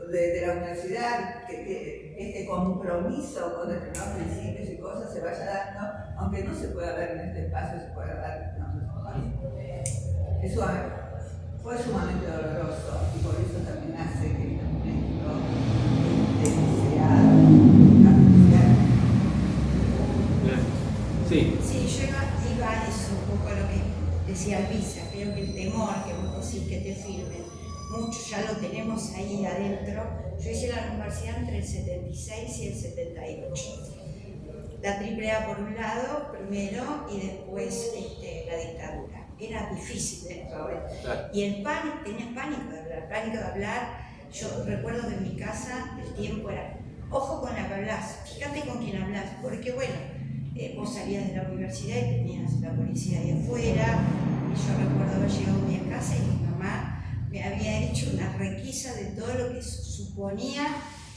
de la universidad, que este compromiso con determinados principios y cosas se vaya dando, aunque no se pueda ver en este espacio, se pueda dar en otros espacios. Eso fue sumamente doloroso y por eso también hace que el México sea apreciado. Sí. Sí, yo iba a eso, un poco a lo que decía Luisa. Creo que el temor que vos decís que te firmen, mucho ya lo tenemos ahí adentro. Yo hice la universidad entre el 76 y el 78. La AAA por un lado, primero, y después la dictadura. Era difícil dentro. Claro. Y el pánico, tenías pánico de hablar. Yo recuerdo que en mi casa el tiempo era, ojo con la que hablas, fíjate con quién hablas, porque bueno, vos salías de la universidad y tenías la policía ahí afuera. Y yo recuerdo haber llegado a mi casa y mi mamá me había hecho una requisa de todo lo que suponía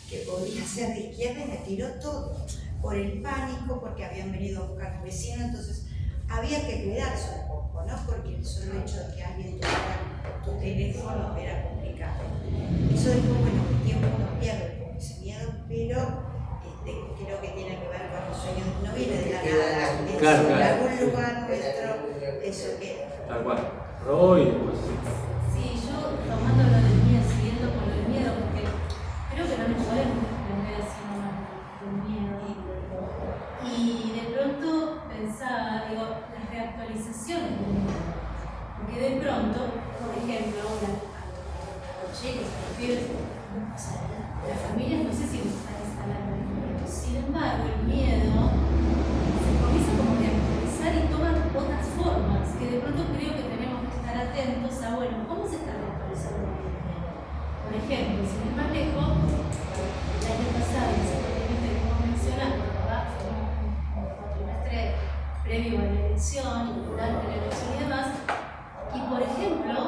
que podía ser de izquierda y me tiró todo por el pánico, porque habían venido a buscar los vecinos, entonces había que cuidarse un poco, ¿no? Porque el solo hecho de que alguien tuviera tu teléfono era complicado. Eso después, bueno, el tiempo no pierde con ese miedo, pero creo que tiene que ver con los sueños, no viene de la nada, Claro, en claro. algún lugar nuestro, eso queda. Tal cual. Roy, después. Sí, yo tomando lo del miedo, siguiendo con lo del miedo, porque creo que no nos podemos desprender así nomás del miedo. Y de pronto pensaba, digo, las reactualizaciones del miedo. Porque de pronto, por ejemplo, los chicos, los pibes, o sea, las familias no sé si están instalando el miedo. Sin embargo, el miedo se comienza como a reactualizar y toman otras formas, que de pronto creo que tenemos que estar atentos a, bueno, ¿cómo se está reactualizando el miedo? Por ejemplo, sin ir más lejos, el año pasado, en ese trimestre que hemos mencionado, fue un trimestre previo a la elección y durante la elección y demás, y por ejemplo,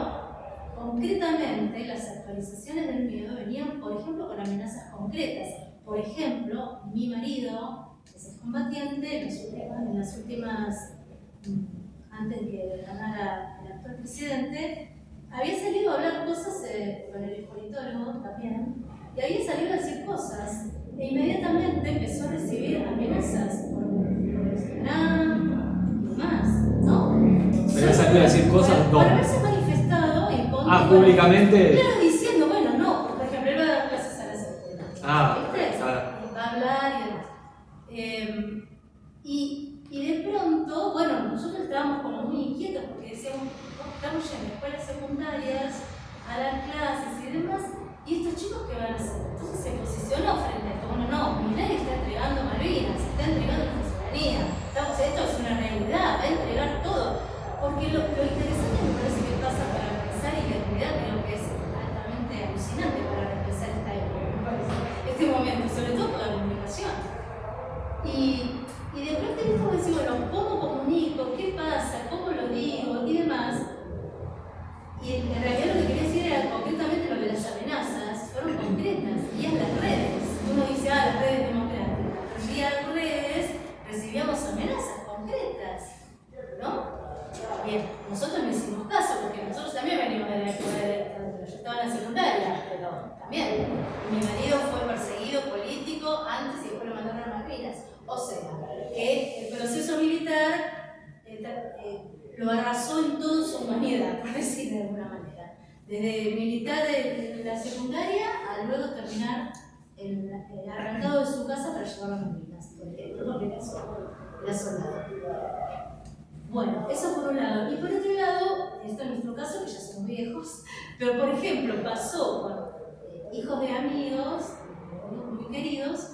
concretamente las actualizaciones del miedo venían, por ejemplo, con amenazas concretas. Por ejemplo, mi marido, que es combatiente, en las últimas antes de que ganara el actual presidente, había salido a hablar cosas con el politólogo también, y había salido a decir cosas, e inmediatamente empezó a recibir amenazas por Instagram y demás, ¿no? Pero salió a decir cosas, por haberse manifestado en contra. Públicamente. Claro, diciendo, bueno, no, por ejemplo, él va a dar clases a las escuelas. ¿Viste? Va a hablar y demás. Y de pronto, bueno, nosotros estábamos como muy inquietos porque decíamos, estamos ya en escuelas secundarias a dar clases y demás, y estos chicos ¿qué van a hacer? Entonces se posicionó frente a esto, bueno, no, Milei está entregando Malvinas, está entregando la soberanía, esto es una realidad, va a entregar todo, porque lo interesante me parece que pasa para pensar y la realidad creo que es altamente alucinante para represar esta época, me parece, este momento, sobre todo por la comunicación. Y de pronto esto me decía, bueno, ¿cómo comunico? ¿Qué pasa? ¿Cómo lo digo? Y demás. Y en realidad lo que quería decir era concretamente lo de las amenazas, fueron concretas, y en las redes. Uno dice, las redes democráticas. Pero vía redes recibíamos amenazas concretas, ¿no? Bien, nosotros no hicimos caso, porque nosotros también venimos de la época de la dictadura. Yo estaba en la secundaria, pero también. Mi marido fue perseguido político antes y después lo mandaron a Malvinas. O sea, que el proceso militar lo arrasó en toda su humanidad, por decir de alguna manera. Desde militar de la secundaria a luego terminar arrancado de su casa para llevar a Malvinas, por ejemplo, porque era soldado. Bueno, eso por un lado. Y por otro lado, esto en nuestro caso, que ya somos viejos, pero por ejemplo pasó con hijos de amigos muy queridos,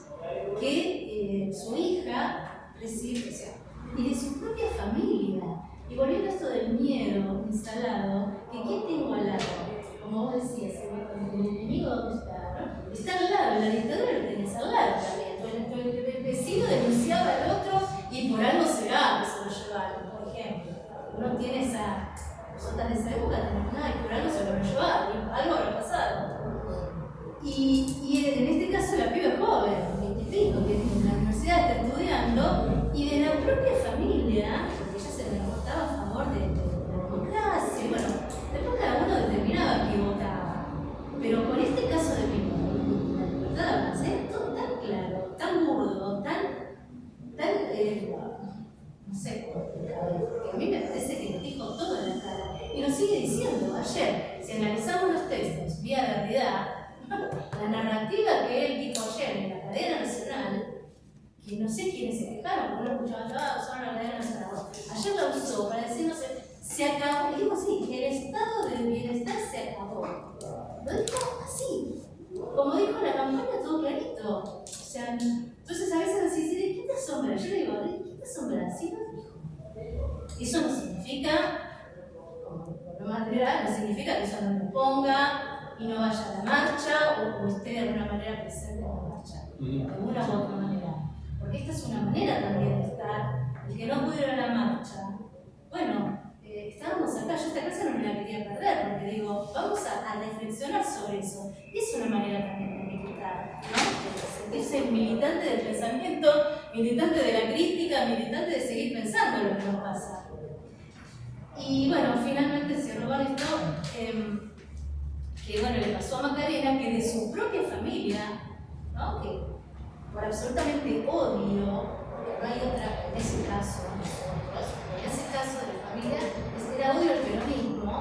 que su hija recibe, o sea, y de su propia familia. Y volviendo a esto del miedo instalado, que ¿quién tengo al lado? Como vos decías, Está al lado, la dictadura lo tenés al lado también. El vecino denunciaba al otro y por algo será que se lo llevaron, por ejemplo. Uno tiene esa. Nosotras de esa época tenemos nada y por algo se lo llevaron, algo habrá pasado. Y en este caso la piba es joven, 20 y pico, que en la universidad está estudiando, y de la propia familia, porque ella se manifestaba a favor de la democracia, bueno, después cada uno determinaba qué votaba. Pero con este caso de Pico, la libertad de avanzar, es todo tan claro, tan burdo, tan no sé, que a mí me parece que nos dijo todo en la cara. Y nos sigue diciendo, ayer, si analizamos los textos vía Derrida, la narrativa que él dijo ayer en la cadena nacional, que no sé quiénes se quejaron, porque no escuchaban nada, usaron la cadena nacional. Ayer la usó para decirnos, se acabó, digo así, el estado del bienestar se acabó. Lo dijo así, como dijo en la campaña, todo clarito. O sea, entonces a veces decís, ¿de qué te asombra? Yo le digo, ¿de qué te asombra? Sí, lo dijo. Eso no significa, como por lo más general, no significa que eso no me ponga y no vaya a la marcha o esté de alguna manera presente en la marcha, de alguna u otra manera. Porque esta es una manera también de estar. El que no pudo ir a la marcha, bueno, estábamos acá, yo esta clase no me la quería perder, porque digo, vamos a reflexionar sobre eso. Y es una manera también de militar, ¿no? De sentirse militante del pensamiento, militante de la crítica, militante de seguir pensando lo que nos pasa. Y bueno, finalmente cierro con esto, que bueno, le pasó a Macarena, que de su propia familia, ¿no? Que por absolutamente odio, porque no hay otra en ese caso, en ese caso de la familia, era odio al peronismo,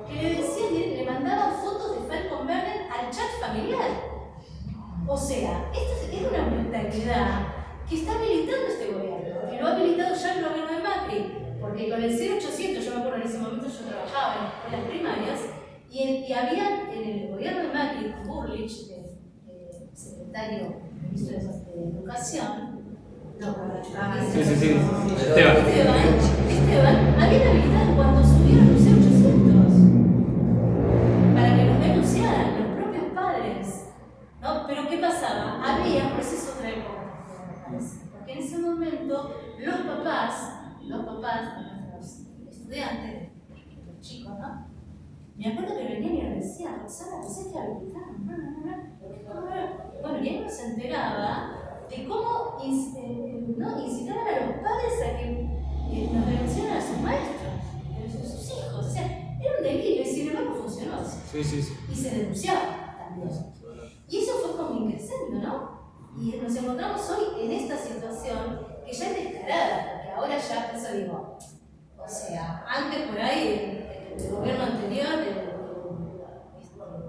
que le decían, le mandaban fotos de Falcon Berner al chat familiar. O sea, esto es una brutalidad que está militando este gobierno, que lo ha militado ya el gobierno de Macri, porque con el 0800, yo me acuerdo en ese momento yo trabajaba en escuelas primarias, y había en el gobierno de Macri, con Burlich, secretario ministro de Educación, Esteban, habían habilitado cuando subieron los 0800 para que los denunciaran los propios padres, ¿no? Pero ¿qué pasaba? Había, por eso es otra época, me parece, porque en ese momento los papás de nuestros estudiantes, los chicos, ¿no? Me acuerdo que venían y nos decían, Roxana, no sé qué habilitaron, bueno, y uno se enteraba de cómo incitaban a los padres a que nos denunciaran a sus maestros, a sus hijos. O sea, era un delirio y sin embargo funcionó. Sí. Y se denunciaba también. Y eso fue como increciendo, ¿no? Y nos encontramos hoy en esta situación que ya es descarada, porque ahora ya, por eso digo, o sea, antes por ahí, el gobierno anterior,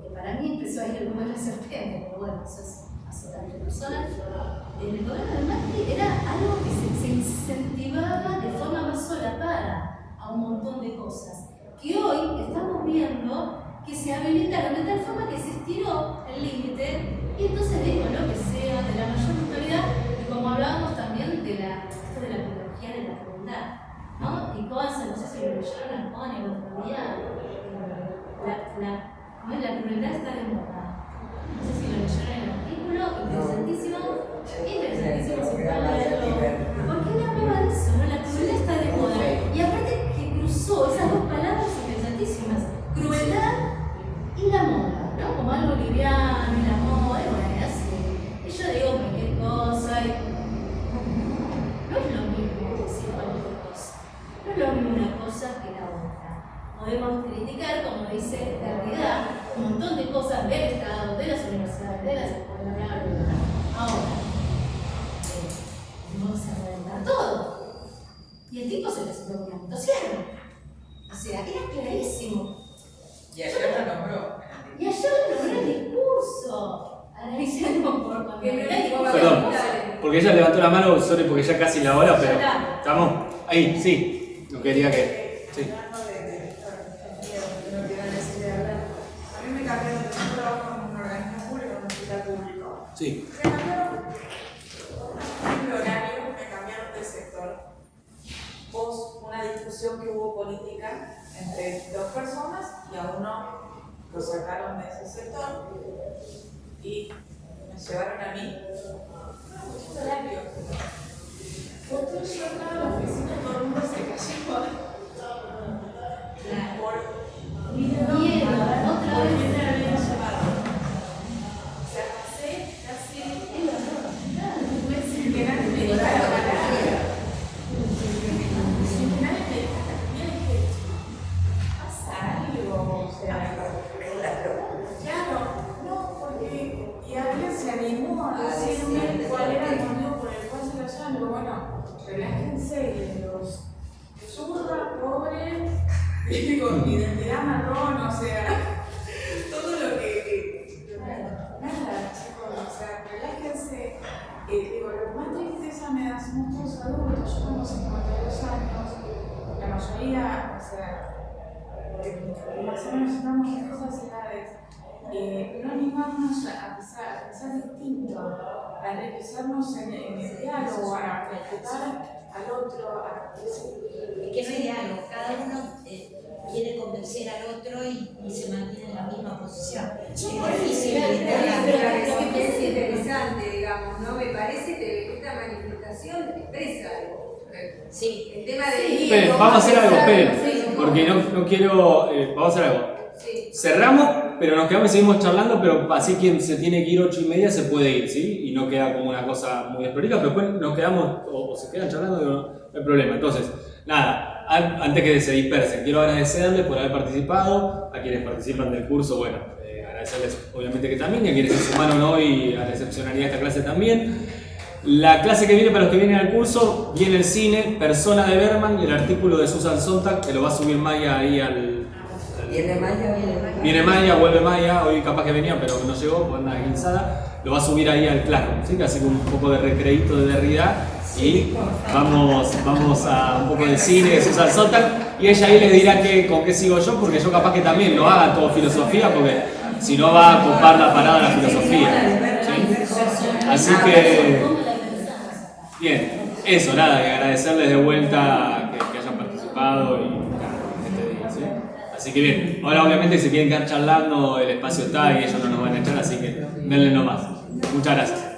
que para mí empezó ahí el gobierno de serpiente, pero bueno, eso es otra persona. El gobierno de Macri era algo que se incentivaba de forma más solapada a un montón de cosas, que hoy estamos viendo que se habilitaron de tal forma que se estiró el límite y entonces digo lo que sea, de la mayor brutalidad, y como hablábamos también de la pedagogía de la crueldad, ¿no? Y Cohen, no sé si lo leyeron a Cohen el otro día, la crueldad está de moda. No sé si lo leyeron en el artículo, interesantísimo si pueden leerlo. ¿Por qué le hablaba de eso? ¿No? La crueldad está de moda. Y aparte que cruzó esas dos palabras interesantísimas, crueldad y la moda, ¿no? Como algo liviano y la moda, y bueno, así. Y yo digo cualquier cosa, y no es lo mismo decir cualquier cosa. No es lo mismo una cosa que la otra. Podemos criticar, como dice Derrida, un montón de cosas del Estado, de las universidades, de las escuelas, bla, bla, bla. Ahora, vamos a reventar todo. Y el tipo se presentó con una motosierra. O sea, era clarísimo. Y ayer lo nombró. Y ayer lo nombró en el discurso. Analicemos por cuando Perdón, porque ella levantó la mano, sorry, porque ya casi la hora, pero estamos ahí, sí. No quería que. Sí. A mí me cambiaron, yo trabajo en un organismo público, en un hospital público. Sí. Me cambiaron el horario, me cambiaron de sector. Vos, una discusión que hubo política entre dos personas y a uno lo sacaron de ese sector. y me llevaron a mí. Muchos horarios. Cuando yo entraba a la oficina, todo el mundo se callaba. Por miedo Otra vez. me habían llevado. O sea, pasé casi un mes sin que nadie me dijera la palabra. Sin que nadie me dijera la palabra. Dije, pasa algo. O sea, claro, no, porque. Y alguien se animó a decirme cuál era el motivo por el cual se lo llamo. Bueno, relájense, los zurda, pobre, digo, identidad marrón, o sea, todo lo que nada, chicos, o sea, relájense. Digo, lo que más tristeza me da somos todos adultos, yo tengo 52 años, la mayoría, o sea, más o menos estamos en esas edades. No animarnos a pensar distinto, a enriquecernos en el diálogo, a respetar al otro, Que no hay diálogo, cada uno quiere convencer al otro y se mantiene en la misma posición. Es difícil Pero lo que es interesante, digamos, ¿no? Me parece que esta manifestación expresa algo. Sí. El tema del Esperen, miedo, vamos a hacer algo, esperen, sí, ¿no? porque no quiero, vamos a hacer algo. Sí. Cerramos, pero nos quedamos y seguimos charlando, pero así quien se tiene que ir 8:30 se puede ir, ¿sí? Y no queda como una cosa muy desprolija, pero después nos quedamos o se quedan charlando, no hay problema. Entonces, nada, antes que se dispersen, quiero agradecerles por haber participado, a quienes participan del curso, bueno, agradecerles obviamente que también, y a quienes se sumaron hoy a la excepcionalidad de esta clase también. La clase que viene para los que vienen al curso, viene el cine, Persona de Bergman y el artículo de Susan Sontag, que lo va a subir Maya ahí al... Viene Maya, vuelve Maya, hoy capaz que venía pero no llegó, pues anda guinzada, lo va a subir ahí al Classroom, ¿sí? Que hace un poco de recreíto de Derrida y vamos a un poco de cine de Susan Sontag y ella ahí les dirá con qué sigo yo, porque yo capaz que también no haga todo filosofía, porque si no va a ocupar la parada de la filosofía, ¿sí? Así que, bien, eso, nada, y agradecerles de vuelta que hayan participado y este día, ¿sí? Así que bien, ahora obviamente si quieren quedar charlando, el espacio está y ellos no nos van a echar, así que denle nomás. Muchas gracias.